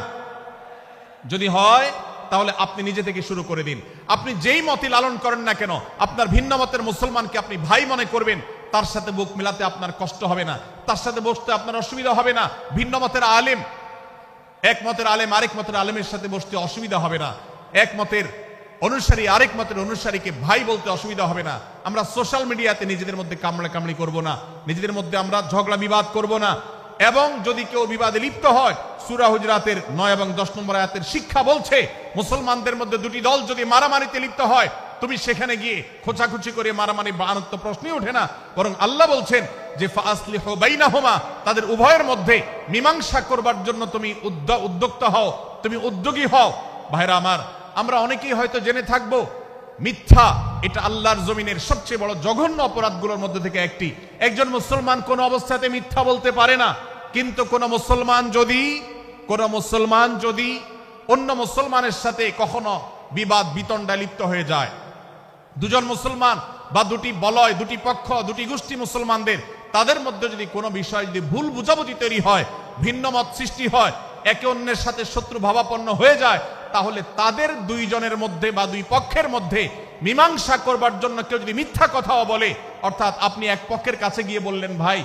যদি হয় তাহলে আপনি নিজে থেকে শুরু করে দিন। আপনি যেই মতই লালন করেন না কেন, আপনার ভিন্ন মতের মুসলমানকে আপনি ভাই মনে করবেন, তার সাথে বুক মিলাতে আপনার কষ্ট হবে না, তার সাথে বসতে আপনার অসুবিধা হবে না। ভিন্ন মতের আলেম, এক মতের আলেম আরেক মতের আলেমের সাথে বসতে অসুবিধা হবে না। এক মতের অনুসারী আরেক মতের অনুসারীকে ভাই বলতে অসুবিধা হবে না। আমরা সোশ্যাল মিডিয়াতে নিজেদের মধ্যে কামড়াকামড়ি করব না, নিজেদের মধ্যে আমরা ঝগড়া বিবাদ করব না। এবং যদি কেউ বিবাদে লিপ্ত হয়, সূরা হুজরাতের 9 এবং 10 নম্বর আয়াতের শিক্ষা বলছে, মুসলমানদের মধ্যে দুটি দল যদি মারামারিতে লিপ্ত হয়, তুমি সেখানে গিয়ে খোঁচাখুচি করে মারামারি বানানোর তো প্রশ্নই ওঠে না। বরং আল্লাহ বলছেন যে ফাসলিহু বাইনাহুমা, তাদের উভয়ের মধ্যে মীমাংসা করবার জন্য তুমি উদ্যোক্তা হও, তুমি উদ্যোগী হও। ভাইরা আমার, আমরা অনেকেই হয়তো জেনে থাকবো মিথ্যা এটা আল্লাহর জমিনের সবচেয়ে বড় জঘন্য অপরাধগুলোর মধ্যে থেকে একটি। একজন মুসলমান কোন অবস্থাতে মিথ্যা বলতে পারে না, কিন্তু কোন মুসলমান যদি অন্য মুসলমানের সাথে কখনো বিবাদ বিতণ্ডায় লিপ্ত হয়ে যায়, দুজন মুসলমান বা দুটি বলয়, দুটি পক্ষ, দুটি গোষ্ঠী মুসলমানদের, তাদের মধ্যে যদি কোনো বিষয় যদি ভুল বুঝাবুঝি তৈরি হয়, ভিন্ন মত সৃষ্টি হয়, একে অন্যের সাথে শত্রু ভাবাপন্ন হয়ে যায়, তাহলে তাদের দুইজনের মধ্যে বা দুই পক্ষের মধ্যে মীমাংসা করবার জন্য কেউ যদি মিথ্যা কথাও বলে, অর্থাৎ আপনি এক পক্ষের কাছে গিয়ে বললেন, ভাই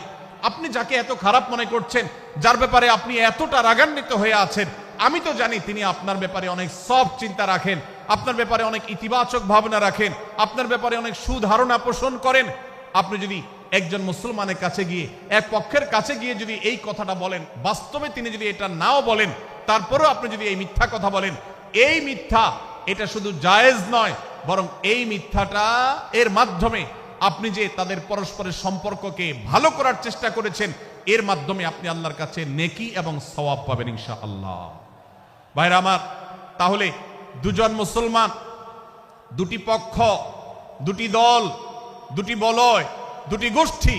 আপনি যাকে এত খারাপ মনে করছেন, যার ব্যাপারে আপনি এতটা রাগান্বিত হয়ে আছেন, আমি তো জানি তিনি আপনার ব্যাপারে অনেক সফট চিন্তা রাখেন, আপনার ব্যাপারে অনেক ইতিবাচক ভাবনা রাখেন, আপনার ব্যাপারে অনেক সুধারণা পোষণ করেন। আপনি যদি একজন মুসলমানের কাছে গিয়ে, এক পক্ষের কাছে গিয়ে যদি এই কথাটা বলেন, বাস্তবে তিনি যদি এটা নাও বলেন, তারপরেও আপনি যদি এই মিথ্যা কথা বলেন, এই মিথ্যা এটা শুধু জায়েজ নয়, বরং এই মিথ্যাটা এর মাধ্যমে আপনি যে তাদের পরস্পরের সম্পর্ককে ভালো করার চেষ্টা করেছেন, এর মাধ্যমে আপনি আল্লাহর কাছে নেকি এবং সওয়াব পাবেন ইনশাআল্লাহ। ভাইরা আমার, তাহলে দুজন মুসলমান, দুটি পক্ষ, দুটি দল, দুটি বলয়, দুটি গোষ্ঠী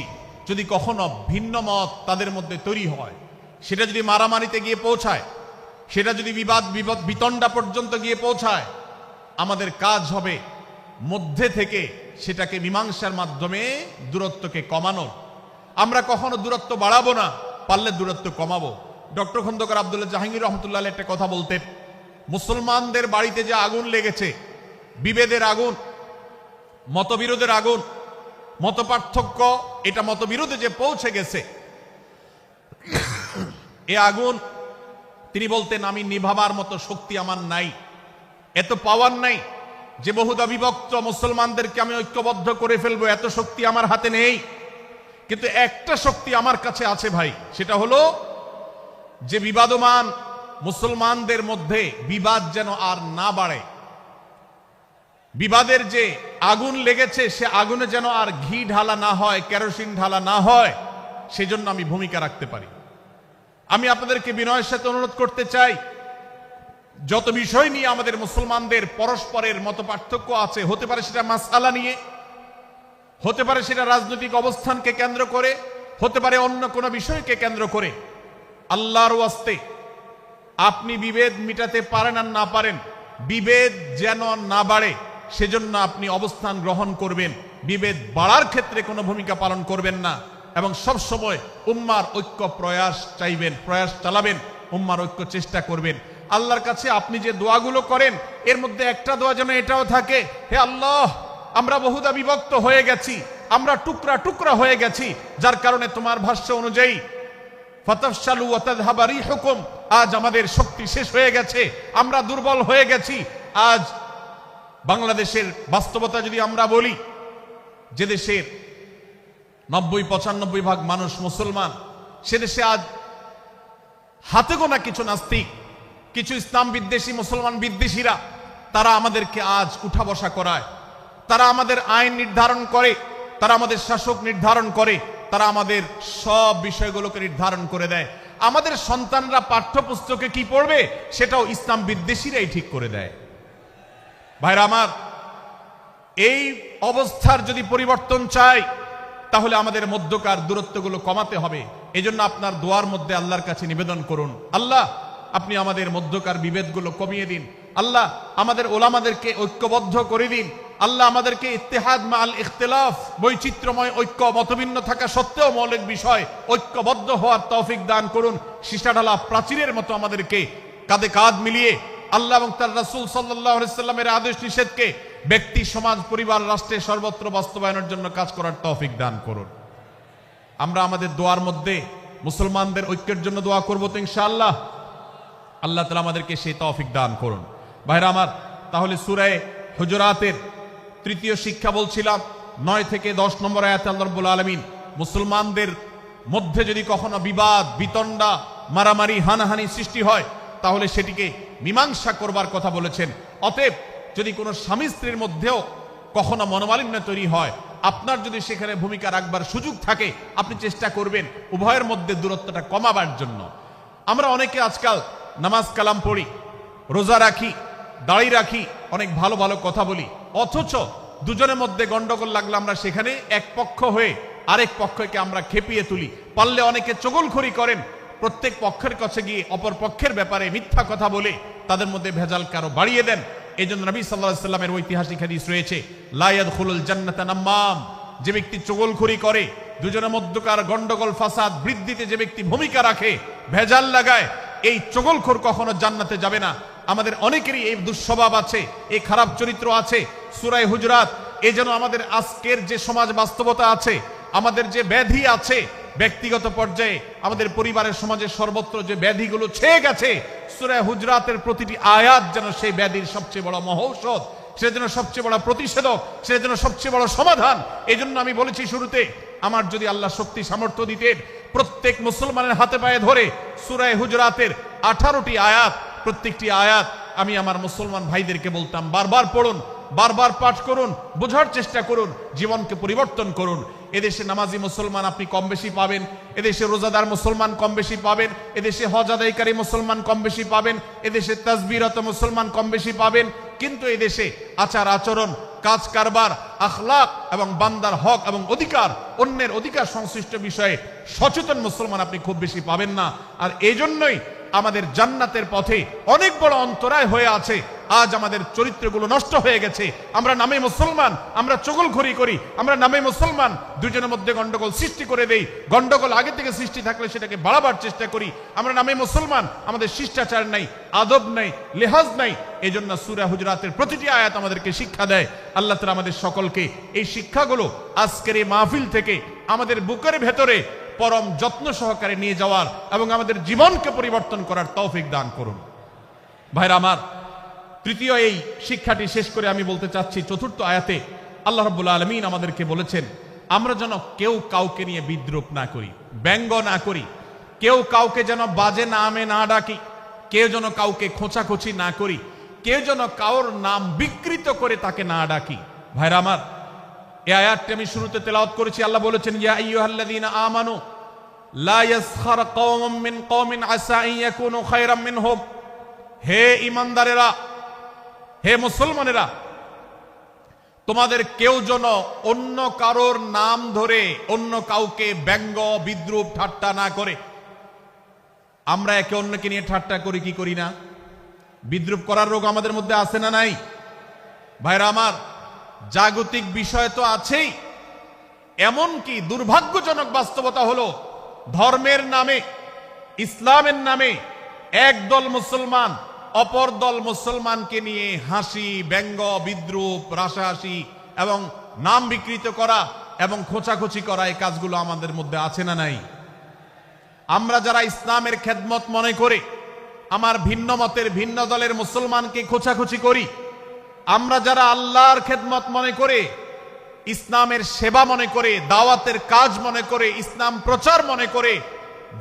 যদি কখনো ভিন্ন মত তাদের মধ্যে তৈরি হয়, সেটা যদি মারামারিতে গিয়ে পৌঁছায়, সেটা যদি বিবাদ বিতণ্ডা পর্যন্ত গিয়ে পৌঁছায়, আমাদের কাজ হবে মধ্যে থেকে সেটাকে মীমাংসার মাধ্যমে দূরত্বকে কমানোর। আমরা কখনো দূরত্ব বাড়াবো না, পারলে দূরত্ব কমাবো। ডক্টর খন্দকার আব্দুল্লাহ জাহাঙ্গীর রহমতুল্লাহ একটা কথা বলতেন, মুসলমানদের বাড়িতে যে আগুন লেগেছে, বিভেদের আগুন, মতবিরোধের আগুন, মত পার্থক্য, এটা মতবিরোধে যে পৌঁছে গেছে, এ আগুন তিনি বলতেন আমি নিভাবার মতো শক্তি আমার নাই, এত পাওয়ার নাই যে বহুদা বিভক্ত মুসলমানদেরকে আমি ঐক্যবদ্ধ করে ফেলবো, এত শক্তি আমার হাতে নেই। কিন্তু একটা শক্তি আমার কাছে আছে ভাই, সেটা হলো যে বিবাদমান মুসলমানদের মধ্যে বিবাদ যেন আর না বাড়ে, বিবাদের যে আগুন লেগেছে সে আগুনে যেন আর ঘি ঢালা না হয়, কেরোসিন ঢালা না হয়, সেজন্য আমি ভূমিকা রাখতে পারি। আমি আপনাদেরকে বিনয়ের সাথে অনুরোধ করতে চাই, যত বিষয় নিয়ে আমাদের মুসলমানদের পরস্পরের মত পার্থক্য আছে, হতে পারে সেটা মাসআলা নিয়ে, হতে পারে সেটা রাজনৈতিক অবস্থানকে কেন্দ্র করে, হতে পারে অন্য কোনো বিষয়কে কেন্দ্র করে, আল্লাহর ওয়াস্তে আপনি বিভেদ মিটাতে পারেন আর না পারেন, বিভেদ যেন না বাড়ে সেজন্য আপনি অবস্থান গ্রহণ করবেন, বিভেদ বাড়ার ক্ষেত্রে কোনো ভূমিকা পালন করবেন না, এবং সব সময় উম্মার ঐক্য প্রয়াস চাইবেন, প্রয়াস চালাবেন, উম্মার ঐক্য চেষ্টা করবেন। আল্লাহর কাছে আপনি যে দোয়াগুলো করেন, এর মধ্যে একটা দোয়া যেন এটাও থাকে, হে আল্লাহ, আমরা বহুদা বিভক্ত হয়ে গেছি, আমরা টুকরা টুকরা হয়ে গেছি, যার কারণে তোমার ভাষ্য অনুযায়ী ফাতাফশালু ওয়া তাযহাবা রিহুকুম, আজ আমাদের শক্তি শেষ হয়ে গেছে, আমরা দুর্বল হয়ে গেছি। আজ বাংলাদেশের বাস্তবতা যদি আমরা বলি, যে দেশের 90-95 ভাগ মানুষ মুসলমান, সে দেশে আজ হাতে গোনা কিছু নাস্তিক, কিছু ইসলাম বিদ্বেষী, মুসলমান বিদ্বেষীরা, তারা আমাদেরকে আজ উঠা বসা করায়, তারা আমাদের আইন নির্ধারণ করে, তারা আমাদের শাসক নির্ধারণ করে, তারা আমাদের সব বিষয়গুলোকে নির্ধারণ করে দেয়। আমাদের সন্তানরা পাঠ্যপুস্তকে কি পড়বে সেটাও ইসলাম বিদ্বেষীরাই ঠিক করে দেয়। ভাইরা আমার, এই অবস্থার যদি পরিবর্তন চাই, তাহলে আমাদের মধ্যকার দূরত্বগুলো কমাতে হবে। এজন্য আপনার দোয়ার মধ্যে আল্লাহর কাছে নিবেদন করুন, আল্লাহ আপনি আমাদের মধ্যকার বিভেদগুলো কমিয়ে দিন, আল্লাহ আমাদের ওলামাদেরকে ঐক্যবদ্ধ করে দিন, আল্লাহ আমাদেরকে ইত্তেহাদ মাল ইখতিলাফ, বৈচিত্র্যময় ঐক্য, মতভিন্ন থাকা সত্ত্বেও মৌলিক বিষয় ঐক্যবদ্ধ হওয়ার তৌফিক দান করুন। সীসাঢালা প্রাচীরের মতো আমাদেরকে কাঁধে কাঁধ মিলিয়ে আল্লাহ এবং তার রাসূল সাল্লাল্লাহু আলাইহি সাল্লামের আদেশ নিষেধকে ব্যক্তি, সমাজ, পরিবার, রাষ্ট্রে সর্বত্র বাস্তবায়নের জন্য কাজ করার তৌফিক দান করুন। আমরা আমাদের দোয়ার মধ্যে মুসলমানদের ঐক্যের জন্য দোয়া করব তো ইনশাআল্লাহ। আল্লাহ তাআলা আমাদেরকে সেই তৌফিক দান করুন। ভাইরা আমার, তাহলে সূরা হুজুরাতের তৃতীয় শিক্ষা বলছিলাম, 9 থেকে 10 নম্বর আয়াতে আল্লাহ রাব্বুল আলামিন মুসলমানদের মধ্যে যদি কখনো বিবাদ, বিতণ্ডা, মারামারি, হানাহানি সৃষ্টি হয়, তাহলে সেটিকে মীমাংসা করবার কথা বলেছেন। অতএব যদি কোনো স্বামী স্ত্রীর মধ্যেও কখনো মনোমালিন্য তৈরি হয়, আপনার যদি সেখানে ভূমিকা রাখবার সুযোগ থাকে, আপনি চেষ্টা করবেন উভয়ের মধ্যে দূরত্বটা কমাবার জন্য। আমরা অনেকে আজকাল নামাজ কালাম পড়ি, রোজা রাখি, দাড়ি রাখি, অনেক ভালো ভালো কথা বলি, অথচ দুজনের মধ্যে গন্ডগোল লাগলে আমরা সেখানে এক পক্ষ হয়ে আরেক পক্ষকে আমরা খেপিয়ে তুলি। পারলে অনেকে চগলখড়ি করেন, প্রত্যেক পক্ষের কাছে গিয়ে অপর পক্ষের ব্যাপারে মিথ্যা কথা বলে তাদের মধ্যে ভেজাল কারো বাড়িয়ে দেন। এই জন্য নবী সাল্লাল্লাহু আলাইহি ওয়াসাল্লামের ঐতিহাসিক হাদিস রয়েছে, লা ইয়াদখুলুল জান্নাতা নাম্মাম, যে ব্যক্তি চগলখড়ি করে, দুজনের মধ্যকার গন্ডগোল ফাসাদ বৃদ্ধিতে যে ব্যক্তি ভূমিকা রাখে, ভেজাল লাগায়, এই চগলখোর কখনো জান্নাতে যাবে না। আমাদের অনেকেরই এই দুঃস্বভাব আছে, এই খারাপ চরিত্র আছে। সূরা হুজুরাত এই যেন আমাদের আজকের যে সমাজ বাস্তবতা আছে, আমাদের যে ব্যাধি আছে ব্যক্তিগত পর্যায়ে, আমাদের পরিবারের, সমাজের সর্বত্র যে ব্যাধিগুলো ছেয়ে গেছে, সূরা হুজুরাতের প্রতিটি আয়াত যেন সেই ব্যাধির সবচেয়ে বড় মহৌষধ, সেটা যেন সবচেয়ে বড় প্রতিষেধক, সেটা যেন সবচেয়ে বড় সমাধান। এই জন্য আমি বলেছি শুরুতে, আমার যদি আল্লাহ শক্তি সামর্থ্য দিতেন, প্রত্যেক মুসলমানের হাতে পায়ে ধরে সূরা হুজুরাতের 18টি আয়াত, প্রত্যেকটি আয়াত আমি আমার মুসলমান ভাইদেরকে বলতাম বারবার পড়ুন, বারবার পাঠ করুন, বোঝার চেষ্টা করুন, জীবনকে পরিবর্তন করুন। এদেশে নামাজি মুসলমান আপনি কম বেশি পাবেন, এদেশে রোজাদার মুসলমান কম বেশি পাবেন, এদেশে হজ আদায়কারী মুসলমান কম বেশি পাবেন, এদেশে তাসবিহরত মুসলমান কম বেশি পাবেন, কিন্তু এদেশে আচার আচরণ, কাজ কারবার, আখলাক এবং বান্দার হক এবং অধিকার, অন্যের অধিকার সংশ্লিষ্ট বিষয়ে সচেতন মুসলমান আপনি খুব বেশি পাবেন না। আর এই জন্যই আমাদের জান্নাতের পথে অনেক বড় অন্তরায় হয়ে আছে। আজ আমাদের চরিত্রগুলো নষ্ট হয়ে গেছে। আমরা নামে মুসলমান, আমরা চগলখড়ি করি, আমরা নামে মুসলমান, দুজনের মধ্যে গন্ডগোল সৃষ্টি করে দেই। গন্ডগোল আগে থেকে সৃষ্টি থাকলে সেটাকে বাড়াবার চেষ্টা করি। আমরা নামে মুসলমান, আমাদের শিষ্টাচার নাই, আদব নাই, লেহাজ নাই। এই জন্য সূরা হুজরাতের প্রতিটি আয়াত আমাদেরকে শিক্ষা দেয়। আল্লাহ তাআলা আমাদের সকলকে এই শিক্ষাগুলো আজকের এই মাহফিল থেকে আমাদের বুকের ভেতরে পরম যত্ন সহকারে নিয়ে যাওয়ার এবং আমাদের জীবনকে পরিবর্তন করার তৌফিক দান করুন। ভাইরা আমার, তৃতীয় এই শিক্ষাটি শেষ করে আমি বলতে চাচ্ছি, চতুর্থ আয়াতে আল্লাহ রাব্বুল আলামিন আমাদেরকে বলেছেন আমরা যেন কেউ কাউকে নিয়ে বিদ্রূপ না করি, ব্যঙ্গ না করি, কেউ কাউকে যেন বাজে নামে না ডাকি, কেউ যেন কাউকে খোঁচাখুচি না করি, কেউ যেন কারোর নাম বিকৃত করে তাকে না ডাকি। ভাইরা আমার, এই আয়াতটি আমি শুরুতে তেলাওয়াত করেছি। আল্লাহ বলেছেন ইয়া আইয়ুহাল্লাযীনা আমানু লা ইয়াসখার কওমুম মিন কওমিন আসা আন ইয়াকুনু খায়রাম মিনহুম। হে ঈমানদারেরা, হে মুসলমানেরা, তোমাদের কেউ যেন অন্য কারোর নাম ধরে অন্য কাউকে ব্যঙ্গ বিদ্রূপ ঠাট্টা না করে। আমরা একে অন্যকে নিয়ে ঠাট্টা করি কি করি না? বিদ্রূপ করার রোগ আমাদের মধ্যে আছে না নাই? ভাইরা আমার, জাগতিক বিষয় তো আছেই, এমনকি দুর্ভাগ্যজনক বাস্তবতা হলো ধর্মের নামে, ইসলামের নামে একদল মুসলমান অপর দল মুসলমানকে নিয়ে হাসি, ব্যঙ্গ, বিদ্রূপ, রাসাহাসি এবং নাম বিকৃত করা এবং খোঁচাখুচি করা, এই কাজগুলো আমাদের মধ্যে আছে না নাই? আমরা যারা ইসলামের খেদমত মনে করে আমার ভিন্ন মতের ভিন্ন দলের মুসলমানকে খোঁচাখুচি করি, আমরা যারা আল্লাহর খেদমত মনে করে, ইসলামের সেবা মনে করে, দাওয়াতের কাজ মনে করে, ইসলাম প্রচার মনে করে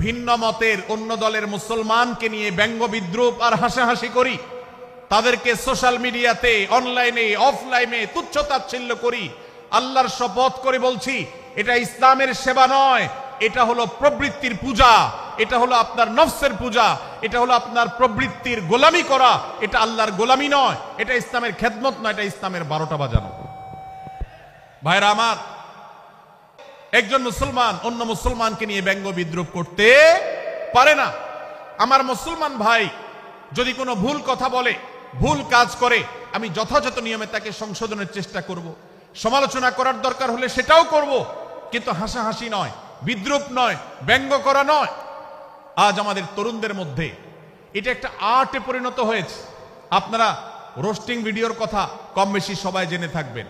ভিন্ন মতের অন্য দলের মুসলমানকে নিয়ে ব্যঙ্গ বিদ্রূপ আর হাসাহাসি করি, তাদেরকে সোশ্যাল মিডিয়াতে, অনলাইনে, অফলাইনে তুচ্ছতাচ্ছিল্য করি, আল্লাহর শপথ করে বলছি এটা ইসলামের সেবা নয়, এটা হলো প্রবৃত্তির পূজা, এটা হলো আপনার নফসের পূজা, এটা হলো আপনার প্রবৃত্তির গোলামি করা, এটা আল্লাহর গোলামি নয়, এটা ইসলামের খেদমত নয়, এটা ইসলামের 12টা বাজানো। ভাইরা আমার, একজন মুসলমান অন্য মুসলমানকে নিয়ে ব্যঙ্গ বিদ্রূপ করতে পারে না। আমার মুসলমান ভাই যদি কোনো ভুল কথা বলে, ভুল কাজ করে, আমি যথাযথ নিয়মে তাকে সংশোধনের চেষ্টা করব, সমালোচনা করার দরকার হলে সেটাও করব, কিন্তু হাসাহাসি নয়, বিদ্রূপ নয়, ব্যঙ্গ করা নয়। আজ আমাদের তরুণদের মধ্যে এটা একটা আর্টে পরিণত হয়েছে। আপনারা রোস্টিং ভিডিওর কথা কম বেশি সবাই জেনে থাকবেন।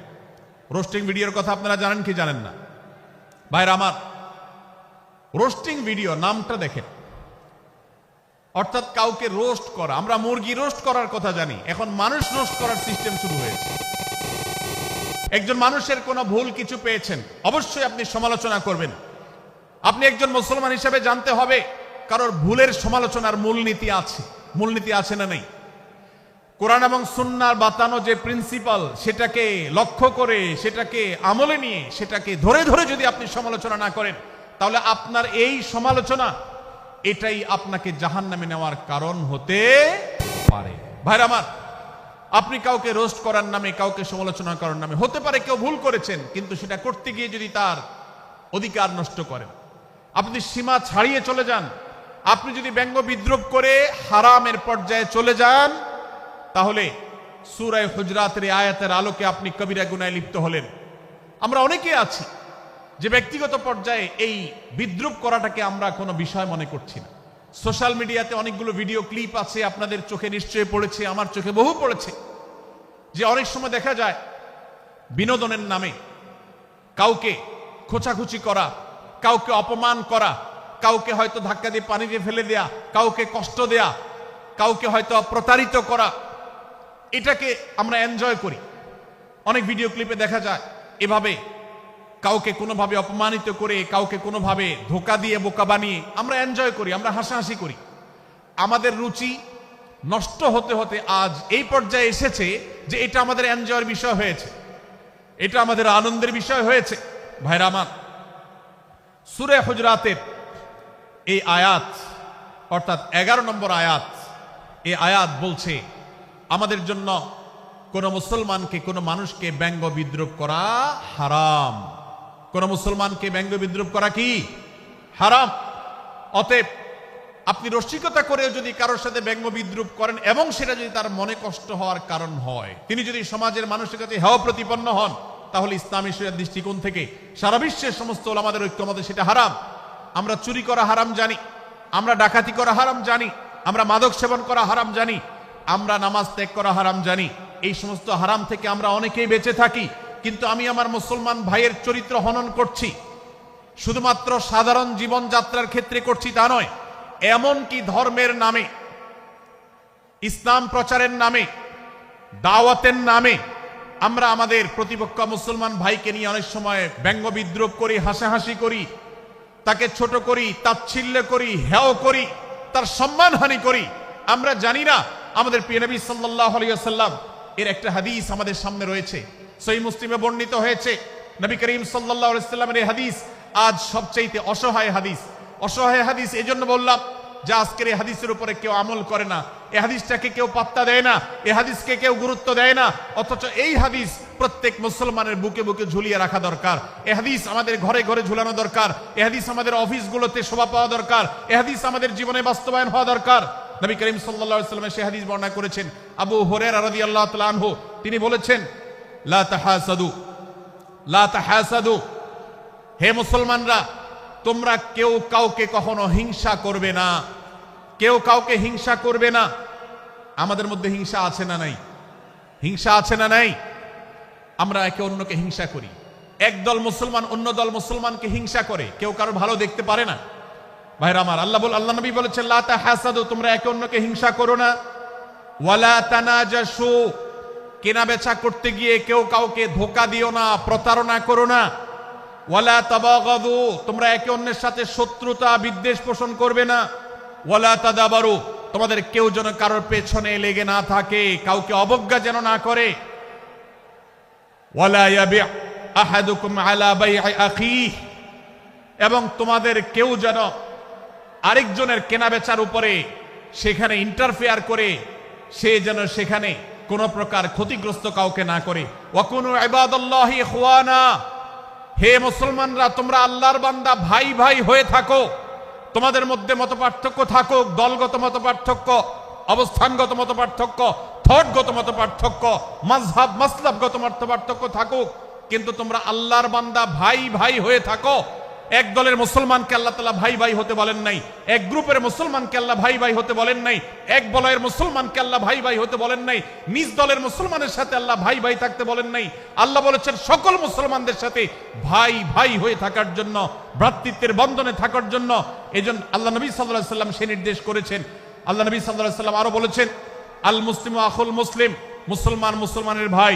রোস্টিং ভিডিওর কথা আপনারা জানেন কি জানেন না? ভাইরা আমার, রোস্টিং ভিডিও নামটা দেখেন, অর্থাৎ কাউকে রোস্ট করা। আমরা মুরগি রোস্ট করার কথা জানি, এখন মানুষ রোস্ট করার সিস্টেম শুরু হয়েছে। একজন মানুষের কোনো ভুল কিছু পেয়েছেন, অবশ্যই আপনি সমালোচনা করবেন। আপনি একজন মুসলমান হিসেবে জানতে হবে কারোর ভুলের সমালোচনার মূলনীতি আছে। মূলনীতি আছে না নেই? কোরআন এবং সুন্নাহর বাতানো যে প্রিন্সিপাল, সেটাকে লক্ষ্য করে, সেটাকে আমলে নিয়ে, সেটাকে ধরে ধরে যদি আপনি সমালোচনা না করেন, তাহলে আপনার এই সমালোচনা এটাই আপনাকে জাহান্নামে নেওয়ার কারণ হতে পারে। ভাইরা আমার, আপনি কাউকে রোস্ট করার নামে, কাউকে সমালোচনা করার নামে, হতে পারে কেউ ভুল করেছেন, কিন্তু সেটা করতে গিয়ে যদি তার অধিকার নষ্ট করেন, আপনি সীমা ছাড়িয়ে চলে যান, আপনি যদি ব্যঙ্গ বিদ্রূপ করে হারামের পর্যায়ে চলে যান, তাহলে সূরা হুজরাতের আয়াতের আলোকে আপনি কবিরা গুনাহে লিপ্ত হলেন। আমরা অনেকে আছি যে ব্যক্তিগত পর্যায়ে এই বিদ্রূপ করাটাকে আমরা কোনো বিষয় মনে করছি না। সোশ্যাল মিডিয়াতে অনেকগুলো ভিডিও ক্লিপ আছে, আপনাদের চোখে নিশ্চয়ই পড়েছে, আমার চোখে বহু পড়েছে, যে অনেক সময় দেখা যায় বিনোদনের নামে কাউকে খোঁচাখুচি করা, কাউকে অপমান করা, কাউকে হয়তো ধাক্কা দিয়ে পানিতে ফেলে দেয়া, কাউকে কষ্ট দেয়া, কাউকে হয়তো প্রতারিত করা, এটাকে আমরা এনজয় করি। অনেক ভিডিও ক্লিপে দেখা যায় এভাবে কাউকে কোনোভাবে অপমানিত করে, কাউকে কোনোভাবে ধোকা দিয়ে বোকা বানিয়ে আমরা এনজয় করি, আমরা হাসাহাসি করি। আমাদের রুচি নষ্ট হতে হতে আজ এই পর্যায়ে এসেছে যে এটা আমাদের এনজয়ের বিষয় হয়েছে, এটা আমাদের আনন্দের বিষয় হয়েছে। ভাইরা আমার, সূরা হুজরাতের এই আয়াত অর্থাৎ 11 নম্বর আয়াত, এই আয়াত বলছে আমাদের জন্য কোন মুসলমানকে, কোন মানুষকে ব্যঙ্গ বিদ্রুপ করা হারাম। কোন মুসলমানকে ব্যঙ্গ বিদ্রুপ করা কি হারাম। অতএব আপনি রসিকতা করে যদি কারোর সাথে ব্যঙ্গ বিদ্রুপ করেন এবং সেটা যদি তার মনে কষ্ট হওয়ার কারণ হয়, তিনি যদি সমাজের মানুষের কাছে হেয় প্রতিপন্ন হন, তাহলে ইসলামী শরিয়ার দৃষ্টিকোণ থেকে সারা বিশ্বের সমস্ত ওলামাদের ঐক্যমতে সেটা হারাম। আমরা চুরি করা হারাম জানি, আমরা ডাকাতি করা হারাম জানি, আমরা মাদক সেবন করা হারাম জানি, আমরা নামাজ ত্যাগ করা হারাম জানি। এই সমস্ত হারাম থেকে আমরা অনেকেই বেঁচে থাকি, কিন্তু আমি আমার মুসলমান ভাইয়ের চরিত্র হনন করছি, শুধুমাত্র সাধারণ জীবনযাত্রার ক্ষেত্রে করছি তা নয়, এমনকি ধর্মের নামে, ইসলাম প্রচারের নামে, দাওয়াতের নামে আমরা আমাদের প্রতিপক্ষ মুসলমান ভাইকে নিয়ে অনেক সময় ব্যঙ্গ বিদ্রুপ করি, হাসাহাসি করি, তাকে ছোট করি, তাচ্ছিল্য করি, হেয় করি, তার সম্মানহানি করি। আমরা জানি না আমাদের প্রিয় নবী সাল্লাল্লাহু আলাইহি ওয়াসাল্লাম এর একটা হাদিস আমাদের সামনে রয়েছে, সহিহ মুসলিমে বর্ণিত হয়েছে। নবী করিম সাল্লাল্লাহু আলাইহি ওয়াসাল্লামের এই হাদিস আজ সবচেয়ে অসহায় হাদিস। অসহায় হাদিস এজন্য বললাম যে আজকের এই হাদিসের উপরে কেউ আমল করে না, এই হাদিসটাকে কেউ পাত্তা দেয় না, এই হাদিসকে কেউ গুরুত্ব দেয় না, অথচ এই হাদিস প্রত্যেক মুসলমানের বুকে বুকে ঝুলিয়ে রাখা দরকার। এই হাদিস আমাদের ঘরে ঘরে ঝুলানো দরকার, এই হাদিস আমাদের অফিসগুলোতে শোভা পাওয়া দরকার, এই হাদিস আমাদের জীবনে বাস্তবায়ন হওয়া দরকার। নবী করিম সাল্লাল্লাহু আলাইহি ওয়াসাল্লাম সেই হাদিস বর্ণনা করেছেন। আবু হুরায়রা রাদিয়াল্লাহু তাআলা আনহু তিনি বলেছেন, লা তাহাসাদু, লা তাহাসাদু, হে মুসলমানরা, তোমরা কেউ কাউকে কখনো হিংসা করবে না, কেউ কাউকে হিংসা করবে না। আমাদের মধ্যে হিংসা আছে না নাই? হিংসা আছে না নাই? আমরা একে অন্যকে হিংসা করি। একদল মুসলমান অন্য দল মুসলমানকে হিংসা করে, কেউ কারো ভালো দেখতে পারে না। ভাইরা আমার, আল্লাহ নবী বলেছেন, লা তাহাসাদু, তোমরা একে অন্যকে হিংসা করো না। ওয়ালা তানাজাসু, কেনা বেচা করতে গিয়ে কেউ কাউকে ধোঁকা দিও না, প্রতারণা করো না। ওয়ালা তাবাগাদু, তোমরা একে অন্যের সাথে শত্রুতা বিদ্বেষ পোষণ করবে না। ওয়ালা তাদাবারু, তোমাদের কেউ যেন কারোর পেছনে লেগে না থাকে, কাউকে অবজ্ঞা যেন না করে। ওয়ালা ইয়াবি আহাদুকুম আলা বাই'i আখিহি, এবং তোমাদের কেউ যেন আরেকজনের কেনাবেচার উপরে সেখানে ইন্টারফেয়ার করে সে যেন সেখানে কোনো প্রকার ক্ষতিগ্রস্ত কাউকে না করে। ওয়াকুনু ইবাদাল্লাহি ইখওয়ানা, হে মুসলমানরা, তোমরা আল্লাহর বান্দা, ভাই ভাই হয়ে থাকো। তোমাদের মধ্যে মত পার্থক্য থাকুক, দলগত মত পার্থক্য, অবস্থানগত মত পার্থক্য, থটগত মত পার্থক্য, মাযহাব মাসলাবগত মত পার্থক্য থাকুক, কিন্তু তোমরা আল্লাহর বান্দা, ভাই ভাই হয়ে থাকো। এক দলের মুসলমানকে আল্লাহ তাআলা ভাই ভাই হতে বলেন নাই, এক গ্রুপের মুসলমানকে আল্লাহ ভাই ভাই হতে বলেন নাই, এক বলয়ের মুসলমানকে আল্লাহ ভাই ভাই হতে বলেন নাই, নিজ দলের মুসলমানের সাথে আল্লাহ ভাই ভাই থাকতে বলেন নাই। আল্লাহ বলেছেন সকল মুসলমানদের সাথে ভাই ভাই হয়ে থাকার জন্য, ভ্রাতৃত্বের বন্ধনে থাকার জন্য। এজন্য আল্লাহ নবী সাল্লাল্লাহু আলাইহি ওয়াসাল্লাম সে নির্দেশ করেছেন। আল্লাহ নবী সাল্লাল্লাহু আলাইহি ওয়াসাল্লাম আরো বলেছেন, আল মুসলিমু আখুল মুসলিম, মুসলমান মুসলমানের ভাই,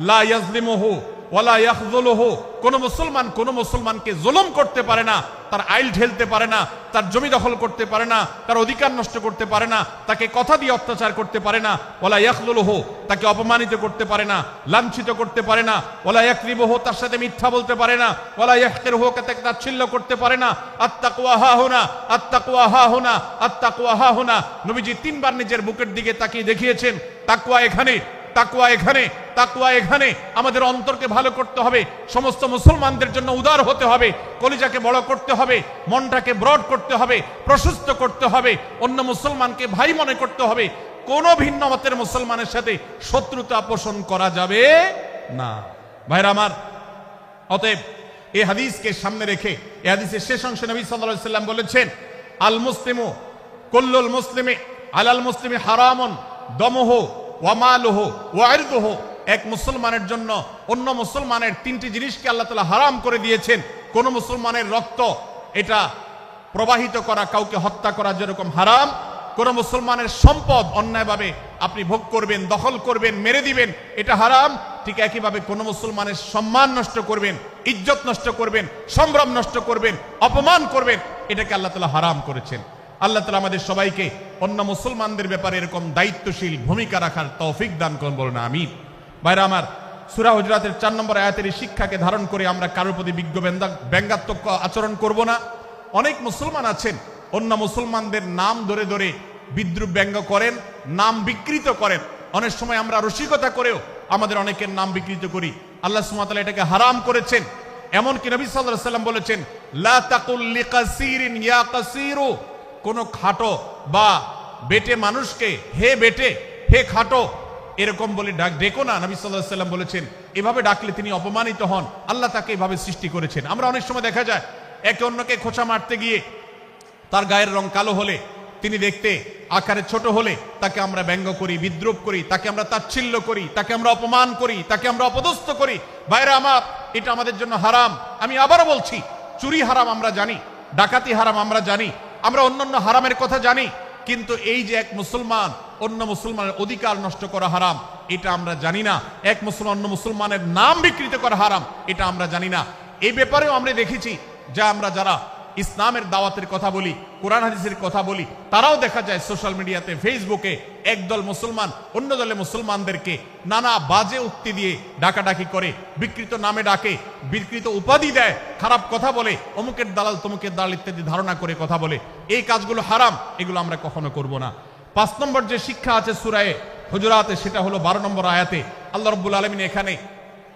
লা ইয়াজলিমুহু ওয়ালা ইয়াখযুলুহু, কোন মুসলমান কোন মুসলমানকে জুলুম করতে পারে না, তার আইল ঢেলতে পারে না, তার জমি দখল করতে পারে না, তার অধিকার নষ্ট করতে পারে না, তাকে কথা দিয়ে অত্যাচার করতে পারে না। ওয়ালা ইয়াখযুলুহু, তাকে অপমানিত করতে পারে না, লাঞ্ছিত করতে পারে না। ওয়ালা ইয়াকযিবুহু, তার সাথে মিথ্যা বলতে পারে না। ওয়ালা ইয়াহকিরুহু, তাকে তাচ্ছিল্য করতে পারে না। আত্তাকওয়া হাহুনা, আত্তাকওয়া হাহুনা, আত্তাকওয়া হাহুনা। নবীজি তিনবার নিজের বুকের দিকে তাকিয়ে দেখিয়েছেন, তাকওয়া এখানে, তাকওয়া এখানে, তাকওয়া এখানে। আমাদের অন্তরকে ভালো করতে হবে, সমস্ত মুসলমানদের জন্য উদার হতে হবে, কলিজাকে বড় করতে হবে, মনটাকে ব্রড করতে হবে, প্রশস্ত করতে হবে, অন্য মুসলমানকে ভাই মনে করতে হবে। কোন ভিন্ন মতের মুসলমানের সাথে শত্রুতা পোষণ করা যাবে না। ভাইরা আমার, অতএব এই হাদিসকে সামনে রেখে এই হাদিসের শেষ অংশে নবী সাল্লাল্লাহু আলাইহি ওয়াসাল্লাম বলেছেন, আল মুসলিমু কুল্লুল মুসলিমি আলাল মুসলিমি হারামুন দামুহু ওয়া মালুহু ওয়া ইরদুহু। এক মুসলমানের জন্য অন্য মুসলমানের তিনটি জিনিসকে আল্লাহ তাআলা হারাম করে দিয়েছেন। কোন মুসলমানের রক্ত এটা প্রবাহিত করা, কাউকে হত্যা করা যেরকম হারাম, কোন মুসলমানের সম্পদ অন্যায়ভাবে আপনি ভোগ করবেন, দখল করবেন, মেরে দিবেন, এটা হারাম। ঠিক একইভাবে কোন মুসলমানের সম্মান নষ্ট করবেন, ইজ্জত নষ্ট করবেন, সম্ভ্রম নষ্ট করবেন, অপমান করবেন, এটাকে আল্লাহ তাআলা হারাম করেছেন। আল্লাহ তাআলা আমাদের সবাইকে অন্য মুসলমানদের ব্যাপারে এরকম দায়িত্বশীল ভূমিকা রাখার তৌফিক দান করুন, বলুন আমিন। ভাইরা আমার, সূরা হুজুরাতের 4 নম্বর আয়াতের এই শিক্ষাকে ধারণ করে আমরা কারোর প্রতি ব্যঙ্গাত্মক আচরণ করব না। অনেক মুসলমান আছেন অন্য মুসলমানদের নাম ধরে ধরে বিদ্রুপ ব্যঙ্গ করেন, নাম বিকৃত করেন। অনেক সময় আমরা রসিকতা করেও আমাদের অনেকের নাম বিকৃত করি। আল্লাহ সুবহানাহু ওয়া তাআলা এটাকে হারাম করেছেন। এমনকি নবী সাল্লাল্লাহু আলাইহি ওয়াসাল্লাম বলেছেন, লা তাকুল লিকাসিরিন ইয়া কাসিরু, কোন খাটো বা বেটে মানুষকে হে বেটে, হে খাটো এরকম বলে ডেকো না। নবী সাল্লাল্লাহু আলাইহি ওয়াসাল্লাম বলেছেন এভাবে ডাকলে তিনি অপমানিত হন, আল্লাহ তাকে এভাবে সৃষ্টি করেছেন। আমরা অনেক সময় দেখা যায় একে অন্যকে খোঁচা মারতে গিয়ে তার গায়ের রং কালো হলে, তিনি দেখতে আকারে ছোট হলে তাকে আমরা ব্যঙ্গ করি, বিদ্রুপ করি, তাকে আমরা তাচ্ছিল্য করি, তাকে আমরা অপমান করি, তাকে আমরা অপদস্থ করি। ভাইরা আমার, এটা আমাদের জন্য হারাম। আমি আবারও বলছি, চুরি হারাম আমরা জানি, ডাকাতি হারাম আমরা জানি, আমরা অন্যান্য হারামের কথা জানি, কিন্তু এই যে এক মুসলমান অন্য মুসলমানের অধিকার নষ্ট করা হারাম, এটা আমরা জানি না। এক মুসলমান অন্য মুসলমানের নাম বিকৃত করা হারাম, এটা আমরা জানি না। এই ব্যাপারেও আমরা দেখেছি যে আমরা যারা ইসলামের দাওয়াতের কথা বলি, কোরআন হাদিসের কথা বলি, তারাও দেখা যায় সোশ্যাল মিডিয়াতে, ফেসবুকে একদল মুসলমান অন্য দলে মুসলমানদেরকে নানা বাজে উক্তি দিয়ে ডাকাডাকি করে, বিকৃত নামে ডাকে, বিকৃত উপাধি দেয়, খারাপ কথা বলে, অমুকের দালাল তমুকের দালাল ইত্যাদি ধারণা করে কথা বলে। এই কাজগুলো হারাম, এগুলো আমরা কখনো করব না। 5 নম্বর যে শিক্ষা আছে সূরা হুজুরাতে, সেটা হলো 12 নম্বর আয়াতে। আল্লাহ রাব্বুল আলামিন এখানে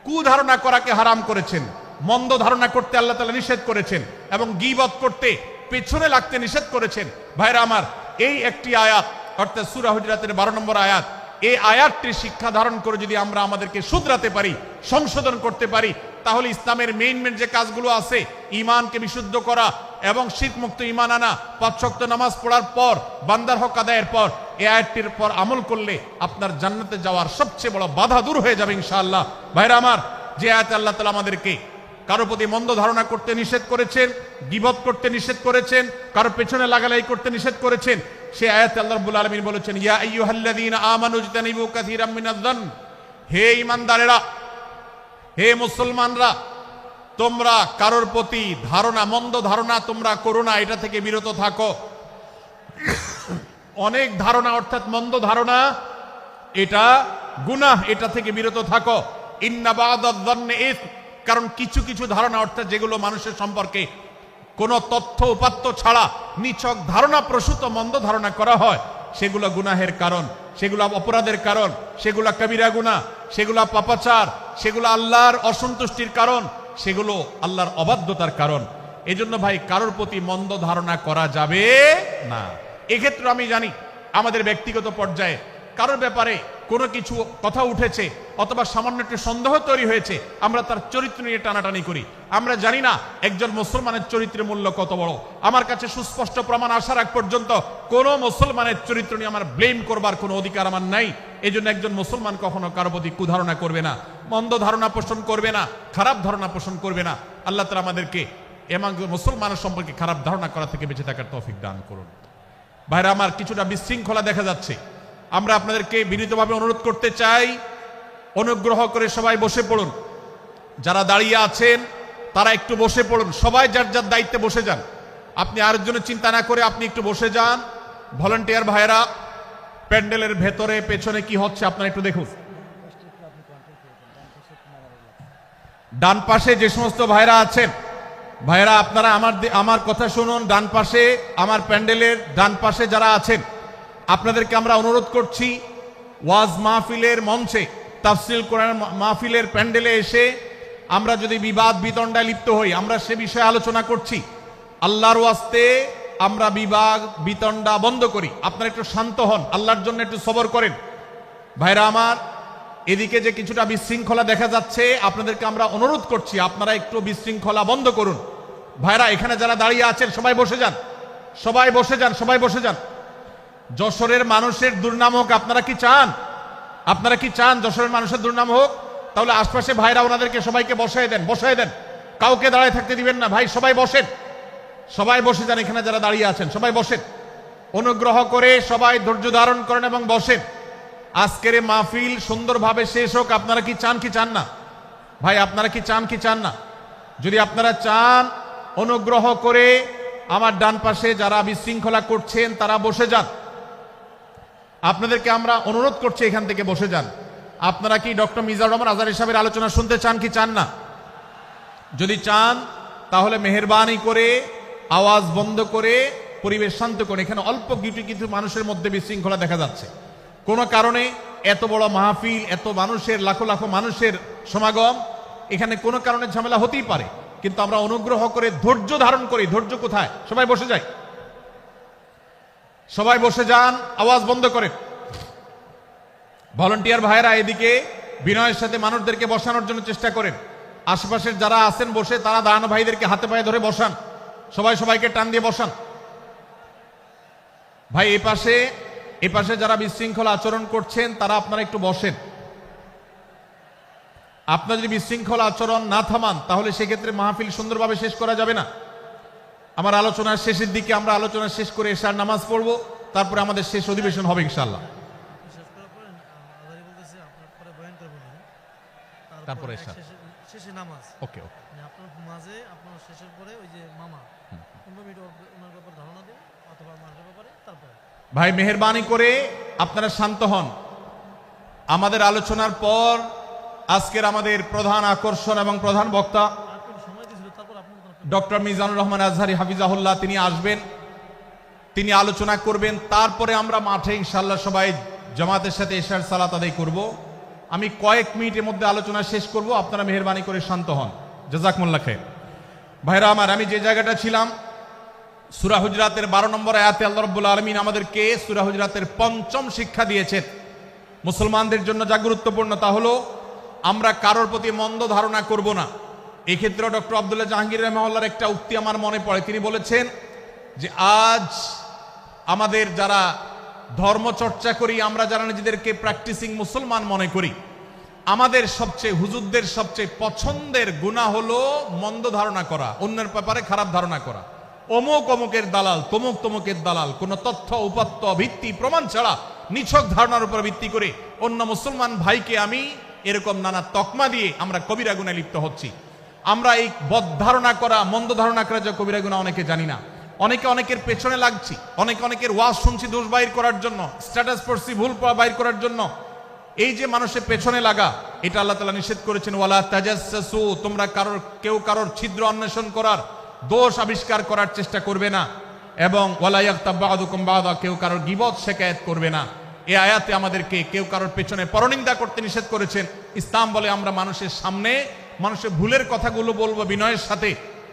কুধারণা করাকে হারাম করেছেন, মন্দ ধারণা করতে আল্লাহ তাআলা নিষেধ করেছেন, এবং গীবত করতে, পেছনে লাগতে নিষেধ করেছেন। ভাইরা আমার, এই একটি আয়াত অর্থাৎ সূরা হুজুরাতের 12 নম্বর আয়াত, এই আয়াতটির শিক্ষা ধারণ করে যদি আমরা আমাদেরকে শুধরাতে পারি, সংশোধন করতে পারি, তাহলে ইসলামের মেইন যে কাজগুলো আছে, ঈমানকে বিশুদ্ধ করা এবং শিরক মুক্ত ঈমান আনা, 5 ওয়াক্ত নামাজ পড়ার পর, বান্দার হক আদায়ের পর, এই আয়াতটির পর আমল করলে আপনার জান্নাতে যাওয়ার সবচেয়ে বড় বাধা দূর হয়ে যাবে ইনশাআল্লাহ। ভাইরা আমার, যে আয়াতে আল্লাহ তাআলা আমাদেরকে কারো প্রতি মন্দ ধারণা করতে নিষেধ করেছেন, গীবত করতে নিষেধ করেছেন, কারো পেছনে লাগালাই করতে নিষেধ করেছেন, সেই আয়াতে আল্লাহ রাব্বুল আলামিন বলেছেন, ইয়া আইয়ুহাল্লাযীনা আমানু ইজতানিবু কাসীরাম মিনায-যন্ন, হে ঈমানদারেরা, হে মুসলমানরা, তোমরা কারোর প্রতি ধারণা, মন্দ ধারণা তোমরা করো না, এটা থেকে বিরত থাকো। অনেক ধারণা অর্থাৎ মন্দ ধারণা, এটা গুনাহ, এটা থেকে বিরত থাকো। ইন্না বা'দায-যন্নি ইসম, কারণ কিছু কিছু ধারণা অর্থাৎ যেগুলো মানুষের সম্পর্কে কোনো তথ্য উপাত্ত ছাড়া নিছক ধারণা প্রসূত মন্দ ধারণা করা হয়, সেগুলো গুনাহের কারণ, সেগুলো অপরাধের কারণ, সেগুলো কবিরা গুনাহ, সেগুলো পাপাচার, সেগুলো আল্লাহর অসন্তুষ্টির কারণ, সেগুলো আল্লাহর অবাধ্যতার কারণ। এজন্য ভাই, কারোর প্রতি মন্দ ধারণা করা যাবে না। এক্ষেত্রে আমি জানি আমাদের ব্যক্তিগত পর্যায়ে কারোর ব্যাপারে কোনো কিছু কথা উঠেছে অথবা সামান্য একটু সন্দেহ তৈরি হয়েছে, আমরা তার চরিত্র নিয়ে টানাটানি করি। আমরা জানি না একজন মুসলমানের চরিত্রের মূল্য কত বড়। আমার কাছে সুস্পষ্ট প্রমাণ আসার আগ পর্যন্ত কোনো মুসলমানের চরিত্র নিয়ে আমার ব্লেম করবার কোনো অধিকার আমার নাই। এই জন্য একজন মুসলমান কখনো কারো প্রতি কুধারণা করবে না, মন্দ ধারণা পোষণ করবে না, খারাপ ধারণা পোষণ করবে না। আল্লাহ তাআলা আমাদেরকে এমন মুসলমানের সম্পর্কে খারাপ ধারণা করা থেকে বেঁচে থাকার তৌফিক দান করুন। ভাইরা আমার, কিছুটা বিশৃঙ্খলা দেখা যাচ্ছে, আমরা আপনাদেরকে বিনীতভাবে অনুরোধ করতে চাই, অনুগ্রহ করে সবাই বসে পড়ুন। যারা দাঁড়িয়ে আছেন তারা একটু বসে পড়ুন, সবাই যার যার দায়িত্বে বসে যান। আপনি আরেকজনের চিন্তা না করে আপনি একটু বসে যান। ভলান্টিয়ার ভাইরা, প্যান্ডেলের ভেতরে পেছনে কি হচ্ছে আপনারা একটু দেখুন। ডান পাশে যে সমস্ত ভাইরা আছেন, ভাইরা আপনারা আমার কথা শুনুন। ডান পাশে, আমার প্যান্ডেলের ডান পাশে যারা আছেন, আপনাদেরকে আমরা অনুরোধ করছি, ওয়াজ মাহফিলের মঞ্চে, তাফসীর কোরআন মাহফিলের প্যান্ডেলে এসে আমরা যদি বিবাদ বিতণ্ডায় লিপ্ত হই, আমরা সে বিষয়ে আলোচনা করছি, আল্লাহর ওয়াস্তে আমরা বিবাদ বিতণ্ডা বন্ধ করি। আপনারা একটু শান্ত হন, আল্লাহর জন্য একটু সবর করেন। ভাইরা আমার, এদিকে যে কিছুটা বিশৃঙ্খলা দেখা যাচ্ছে, আপনাদেরকে আমরা অনুরোধ করছি আপনারা একটু বিশৃঙ্খলা বন্ধ করুন। ভাইরা, এখানে যারা দাঁড়িয়ে আছেন সবাই বসে যান, সবাই বসে যান, সবাই বসে যান। যশোরের মানুষের দুর্নাম হোক, আপনারা কি চান? আপনারা কি চান যশোরের মানুষের দুর্নাম হোক? তাহলে আশপাশে ভাইরা ওনাদেরকে সবাইকে বসায় দেন, বসায় দেন, কাউকে দাঁড়ায় থাকতে দিবেন না। ভাই সবাই বসেন, সবাই বসে যান। এখানে যারা দাঁড়িয়ে আছেন সবাই বসেন, অনুগ্রহ করে সবাই ধৈর্য ধারণ করেন এবং বসেন। আজকের মাহফিল সুন্দরভাবে শেষ হোক। আপনারা কি চান কি চান না? ভাই আপনারা কি চান কি চান না? যদি আপনারা চান, অনুগ্রহ করে আমার ডান পাশে যারা বিশৃঙ্খলা করছেন তারা বসে যান। আপনাদেরকে আমরা অনুরোধ করছি এখান থেকে বসে যান। আপনারা কি ডক্টর মিজানুর রহমান আজহারী সাহেবের আলোচনা শুনতে চান কি চান না? যদি চান তাহলে মেহেরবানি করে আওয়াজ বন্ধ করে পরিবেশ শান্ত করে, এখানে অল্প কিছু মানুষের মধ্যে বিশৃঙ্খলা দেখা যাচ্ছে। কোনো কারণে এত বড় মাহফিল, এত মানুষের, লাখো লাখো মানুষের সমাগম, এখানে কোনো কারণে ঝামেলা হতেই পারে, কিন্তু আমরা অনুগ্রহ করে ধৈর্য ধারণ করি। ধৈর্য কোথায়? সবাই বসে যায়, সবাই বসে যান, আওয়াজ বন্ধ করেন। ভলান্টিয়ার ভাইয়েরা এদিকে বিনয়ের সাথে মানুষদেরকে বসানোর জন্য চেষ্টা করেন। আশেপাশের যারা আছেন বসে, তারা দাঁড়ানো ভাইদেরকে হাতে পায়ে ধরে বসান, সবাই সবাইকে টান দিয়ে বসান। ভাই এ পাশে যারা বিশৃঙ্খলা আচরণ করছেন তারা আপনারা একটু বসেন। আপনারা যদি বিশৃঙ্খলা আচরণ না থামান তাহলে সেক্ষেত্রে মাহফিল সুন্দরভাবে শেষ করা যাবে না। আমার আলোচনার শেষের দিকে আমরা আলোচনা শেষ করে এশার নামাজ পড়ব, তারপরে আমাদের শেষ অধিবেশন হবে ইনশাআল্লাহ। তারপরে শেষে নামাজ। ওকে ওকে, আপনার মাঝে আপনার শেষের পরে ওই যে মামা 15 মিনিট ওনার ব্যাপারে ধারণা দিন অথবা মার ব্যাপারে। তারপরে ভাই মেহেরবানি করে আপনারা শান্ত হন। আমাদের আলোচনার পর আজকের আমাদের প্রধান আকর্ষণ এবং প্রধান বক্তা ডক্টর মিজানুর রহমান আজহারী হাফিজাহুল্লাহ তিনি আসবেন, তিনি আলোচনা করবেন। তারপরে আমরা মাঠে ইনশাআল্লাহ সবাই জামাতের সাথে এশার সালাত আদায় করব। আমি কয়েক মিনিটের মধ্যে আলোচনা শেষ করব, আপনারা মেহেরবানি করে শান্ত হন। জাযাকুমুল্লাহ খাইর। ভাইরা আমার, আমি যে জায়গাটা ছিলাম, সূরা হুজরাতের 12 নম্বর আয়াতে আল্লাহ রাব্বুল আলামিন আমাদেরকে সূরা হুজরাতের 5ম শিক্ষা দিয়েছেন মুসলমানদের জন্য, যা গুরুত্বপূর্ণ তা হলো আমরা কারোর প্রতি মন্দ ধারণা করব না। এই ক্ষেত্রে ডক্টর আব্দুল্লাহ জাহাঙ্গীর রাহিমাহুল্লাহর একটা উক্তি আমার মনে পড়ে। তিনি বলেছেন যে আজ আমাদের যারা ধর্ম চর্চা করি, আমরা যারা নিজেদেরকে প্র্যাকটিসিং মুসলমান মনে করি, আমাদের সবচেয়ে হুজুরদের সবচেয়ে পছন্দের গুনাহ হলো মন্দ ধারণা করা, অন্যের ব্যাপারে খারাপ ধারণা করা। অমুক অমুকের দালাল, তমুক তমুকের দালাল, কোন তথ্য উপাত্ত ভিত্তি প্রমাণ ছাড়া নিছক ধারণার উপর ভিত্তি করে অন্য মুসলমান ভাইকে আমি এরকম নানা তকমা দিয়ে আমরা কবিরা গুনাহে লিপ্ত হচ্ছি। আমরা এই বদ ধারণা করা, মন্দ ধারণা করা যে কবিরা গুনাহ অনেকে জানি না। অনেকের পেছনে লাগছি, অনেকের ওয়াজ শুনছি দোষ বাইর করার জন্য, স্ট্যাটাস পড়ছি ভুল বাইর করার জন্য। এই যে মানুষের পেছনে লাগা, এটা আল্লাহ তাআলা নিষেধ করেছেন, ওয়ালা তাজাসসু, তোমরা কেউ কারোর ছিদ্র অন্বেষণ করার, দোষ আবিষ্কার করার চেষ্টা করবে না, এবং ওয়ালা ইয়াগতাব বা'দুকুম বা'দা, কেউ কারোর গীবত শিকায়াত করবে না। এই আয়াতে আমাদেরকে কেউ কারোর পেছনে পরনিন্দা করতে নিষেধ করেছেন। ইসলাম বলে আমরা মানুষের সামনে মানুষের ভুলের কথাগুলো বলবো বিনয়ের সাথে,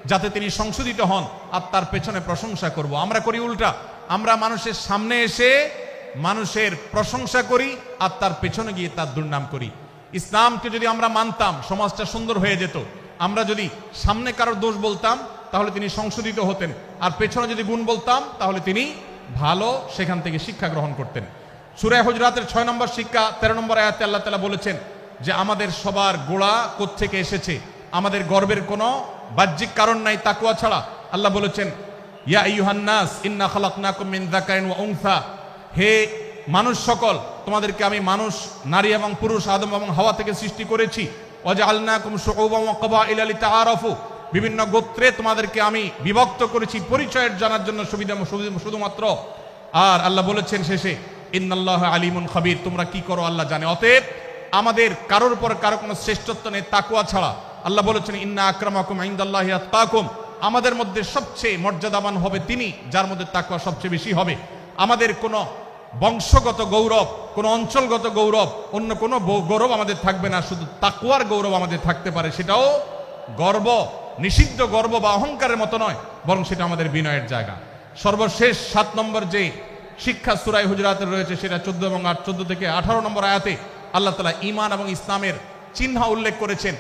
যাতে তিনি সংশোধিত হন, আর তার পেছনে প্রশংসা করব। আমরা করি উল্টা, আমরা মানুষের সামনে এসে মানুষের প্রশংসা করি আর তার পেছনে গিয়ে তার দুর্নাম করি। ইসলামকে যদি আমরা মানতাম সমাজটা সুন্দর হয়ে যেত। আমরা যদি সামনে কারোর দোষ বলতাম তাহলে তিনি সংশোধিত হতেন, আর পেছনে যদি গুণ বলতাম তাহলে তিনি ভালো সেখান থেকে শিক্ষা গ্রহণ করতেন। সূরা হুজরাতের 6 নম্বর শিক্ষা 13 নম্বর আয়াতে আল্লাহ তাআলা বলেছেন যে আমাদের সবার গোড়া কোত্থেকে এসেছে, আমাদের গর্বের কোনো বাহ্যিক কারণ নাই তাকওয়া ছাড়া। আল্লাহ বলেছেন, ইয়া আইয়ুহান নাস ইন্না খালাকনাকুম মিন যাকারিন ওয়া উনসা, হে মানুষ সকল, তোমাদেরকে আমি মানুষ, নারী এবং পুরুষ, আদম এবং হাওয়া থেকে সৃষ্টি করেছি। ওয়া জাআলনাকুম শুউবান ওয়া ক্বাবাইলা লিতাআরাফু, বিভিন্ন গোত্রে তোমাদেরকে আমি বিভক্ত করেছি পরিচয়ের জানার জন্য শুধুমাত্র। আর আল্লাহ বলেছেন শেষে, ইন্নাল্লাহা আলিমুন খাবীর, তোমরা কি করো আল্লাহ জানে। অতএব আমাদের কারোর উপর কারো কোনো শ্রেষ্ঠত্ব নেই তাকওয়া ছাড়া। আল্লাহ বলেছেন, ইন্না আকরামাকুম ইনদাল্লাহি আতকাকুম, আমাদের মধ্যে সবচেয়ে মর্যাদাবান হবে তিনি যার মধ্যে তাকওয়া সবচেয়ে বেশি হবে। আমাদের কোনো বংশগত গৌরব, কোনো অঞ্চলগত গৌরব, অন্য কোনো গৌরব আমাদের থাকবে না, শুধু তাকওয়ার গৌরব আমাদের থাকতে পারে। সেটাও গর্ব, নিষিদ্ধ গর্ব বা অহংকারের মতো নয়, বরং সেটা আমাদের বিনয়ের জায়গা। সর্বশেষ 7 নম্বর যে শিক্ষা সূরা হুজরাতে রয়েছে, সেটা 14 এবং 14 থেকে 18 নম্বর আয়াতে আল্লাহ তাআলা ঈমান এবং ইসলামের চিহ্ন উল্লেখ করেছেন।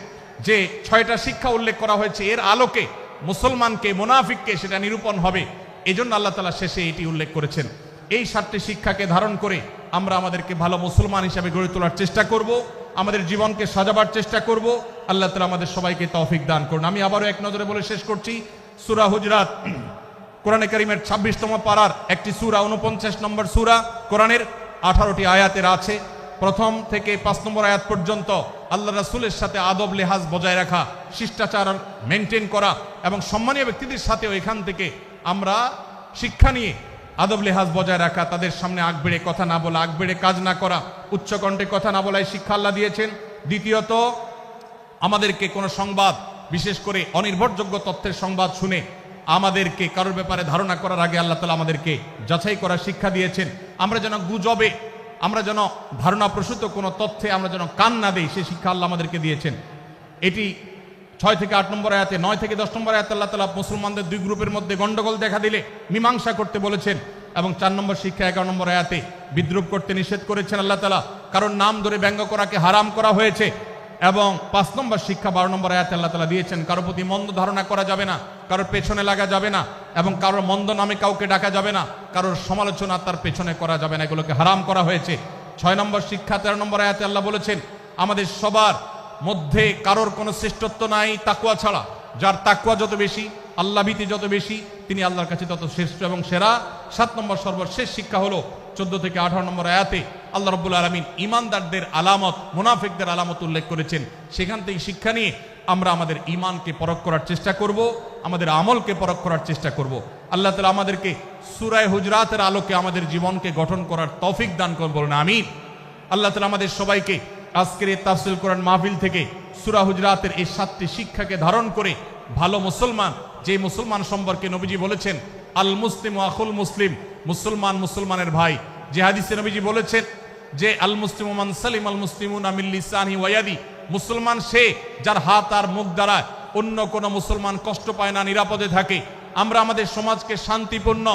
যে 6টা শিক্ষা উল্লেখ করা হয়েছে, এর আলোকে মুসলমানকে, মুনাফিককে সেটা নিরূপণ হবে। এজন্য আল্লাহ তাআলা শেষে এটি উল্লেখ করেছেন। এই 7টি শিক্ষাকে ধারণ করে আমরা আমাদেরকে ভালো মুসলমান হিসেবে গড়ে তোলার চেষ্টা করব, আমাদের জীবনকে সাজাবার চেষ্টা করব। আল্লাহ তাআলা আমাদের সবাইকে তৌফিক দান করুন। আমি আবারও এক নজরে বলে শেষ করছি, সূরা হুজরাত কোরআনে কারীমের 26তম পারার একটি সূরা, 49 নম্বর সূরা, কোরআনের 18টি আয়াতের আছে। প্রথম থেকে 5 নম্বর আয়াত পর্যন্ত আল্লাহ রাসূলের সাথে আদব লেহাজ বজায় রাখা, শিষ্টাচার মেনটেন করা এবং সম্মানীয় ব্যক্তিদের সাথেও এখান থেকে আমরা শিক্ষা নিয়ে আদব লেহাজ বজায় রাখা, তাদের সামনে আগ বেড়ে কথা না বলা, আগ বেড়ে কাজ না করা, উচ্চকণ্ঠে কথা না বলাই শিক্ষা আল্লাহ দিয়েছেন। দ্বিতীয়ত, আমাদেরকে কোনো সংবাদ, বিশেষ করে অনির্ভরযোগ্য তথ্যের সংবাদ শুনে আমাদেরকে কারোর ব্যাপারে ধারণা করার আগে আল্লাহ তাআলা আমাদেরকে যাচাই করার শিক্ষা দিয়েছেন। আমরা যেন গুজবে, আমরা যেন ধারণা প্রসূত কোনো তথ্যে আমরা যেন কান না দেই, সেই শিক্ষা আল্লাহ আমাদেরকে দিয়েছেন। এটি 6 থেকে 8 নম্বর আয়াতে, 9 থেকে 10 নম্বর আয়াতে আল্লাহ তাআলা মুসলমানদের দুই গ্রুপের মধ্যে গন্ডগোল দেখা দিলে মীমাংসা করতে বলেছেন। এবং 4 নম্বর শিক্ষা 11 নম্বর আয়াতে বিদ্রুপ করতে নিষেধ করেছেন আল্লাহ তাআলা, কারণ নাম ধরে ব্যঙ্গ করাকে হারাম করা হয়েছে। এবং 5 নম্বর শিক্ষা 12 নম্বর আয়াতে আল্লাহ তাআলা দিয়েছেন, কারোর প্রতি মন্দ ধারণা করা যাবে না, কারোর পেছনে লাগা যাবে না, এবং কারোর মন্দ নামে কাউকে ডাকা যাবে না, কারোর সমালোচনা তার পেছনে করা যাবে না, এগুলোকে হারাম করা হয়েছে। 6 নম্বর শিক্ষা 13 নম্বর আয়াতে আল্লাহ বলেছেন, আমাদের সবার মধ্যে কারোর কোনো শ্রেষ্ঠত্ব নাই তাকওয়া ছাড়া। যার তাকওয়া যত বেশি, আল্লাহ ভীতি যত বেশি, তিনি আল্লাহর কাছে তত শ্রেষ্ঠ এবং সেরা। 7 নম্বর সর্বশেষ শিক্ষা হলো 14 থেকে 18 নম্বর আয়াতে আল্লাহ রাব্বুল আলামিন ঈমানদারদের আলামত, মুনাফিকদের আলামত উল্লেখ করেছেন। সেখান থেকে শিক্ষা নিয়ে আমরা আমাদের ঈমানকে পরখ করার চেষ্টা করব, আমাদের আমলকে পরখ করার চেষ্টা করব। আল্লাহ তাআলা আমাদেরকে সূরা হুজরাতের আলোকে আমাদের জীবনকে গঠন করার তৌফিক দান করুন, বলুন আমিন। আল্লাহ তাআলা আমাদের সবাইকে আজকের এই তাফসীর কোরআন মাহফিল থেকে সূরা হুজরাতের এই 7টি শিক্ষাকে ধারণ করে ভালো মুসলমান, যে মুসলমান সম্পর্কে নবীজি বলেছেন আল মুসলিম আখুল মুসলিম, মুসলমান মুসলমানের ভাই। যে হাদিসে নবীজি বলেছেন যে আল মুসলিমু মান সালিম আল মুসলিমুনা মিন লিসানিহি ওয়া ইয়াদি, মুসলমান সে যার হাত আর মুখ দ্বারা অন্য কোনো মুসলমান কষ্ট পায় না, নিরাপদে থাকে। আমরা আমাদের সমাজকে শান্তিপূর্ণ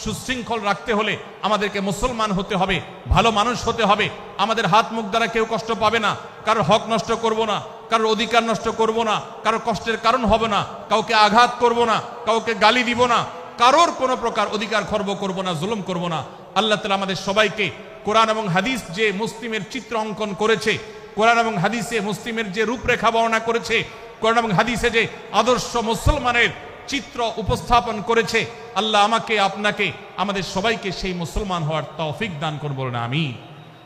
সুশৃঙ্খল রাখতে হলে আমাদেরকে মুসলমান হতে হবে, ভালো মানুষ হতে হবে। আমাদের হাত মুখ দ্বারা কেউ কষ্ট পাবে না, কারোর হক নষ্ট করব না, কারোর অধিকার নষ্ট করব না, কারোর কষ্টের কারণ হবে না, কাউকে আঘাত করব না, কাউকে গালি দিব না, কারোর কোনো প্রকার অধিকার খর্ব করব না, জুলুম করব না। আল্লাহ তাআলা আমাদের সবাইকে কোরআন এবং হাদিস যে মুসলিমের চিত্র অঙ্কন করেছে, কোরআন এবং হাদিসে মুসলিমের যে রূপরেখা বর্ণনা করেছে, কোরআন এবং হাদিসে যে আদর্শ মুসলমানের চিত্র উপস্থাপন করেছে, আল্লাহ আমাকে, আপনাকে, আমাদের সবাইকে সেই মুসলমান হওয়ার তৌফিক দান করুন, বলুন আমিন।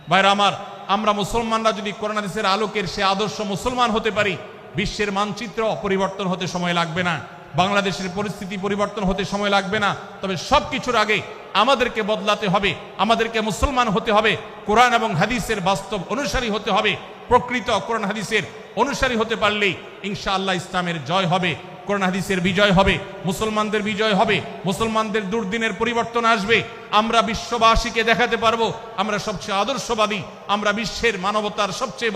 ভাইরা আমার, আমরা মুসলমানরা যদি কোরআন হাদিসের আলোকের সে আদর্শ মুসলমান হতে পারি, বিশ্বের মানচিত্র পরিবর্তন হতে সময় লাগবে না, বাংলাদেশের পরিস্থিতি পরিবর্তন হতে সময় লাগবে না। তবে সবকিছুর আগে আমাদেরকে বদলাতে হবে, আমাদেরকে মুসলমান হতে হবে, কোরআন এবং হাদিসের বাস্তব অনুসারী হতে হবে। প্রকৃত কোরআন হাদিসের অনুসারী হতে পারলেই ইনশাআল্লাহ ইসলামের জয় হবে, কোরআন হাদিসের বিজয় হবে, মুসলমানদের বিজয় হবে, মুসলমানদের দুর্দিনের পরিবর্তন আসবে। আমরা বিশ্ববাসীকে দেখাতে পারবো আমরা সবচেয়ে আদর্শবাদী, আমরা বিশ্বের মানবতার সবচেয়ে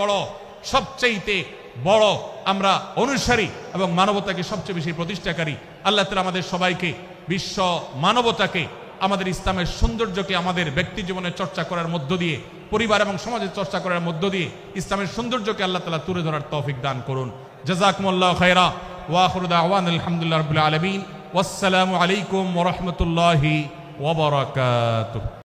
বড় আমরা অনুসারী এবং মানবতাকে সবচেয়ে বেশি প্রতিষ্ঠাকারী। আল্লাহ তাআলা আমাদের সবাইকে বিশ্ব মানবতাকে, আমাদের ইসলামের সৌন্দর্যকে আমাদের ব্যক্তি জীবনে চর্চা করার মধ্য দিয়ে, পরিবার এবং সমাজের চর্চা করার মধ্য দিয়ে ইসলামের সৌন্দর্যকে আল্লাহ তাআলা তুলে ধরার তৌফিক দান করুন। জাযাকুমুল্লাহু খায়রা ওয়া আখিরু দাওয়ানা আলহামদুলিল্লাহি রাব্বিল আলামিন। ওয়াসসালামু আলাইকুম ওয়া রাহমাতুল্লাহি ওয়া বারাকাতুহু।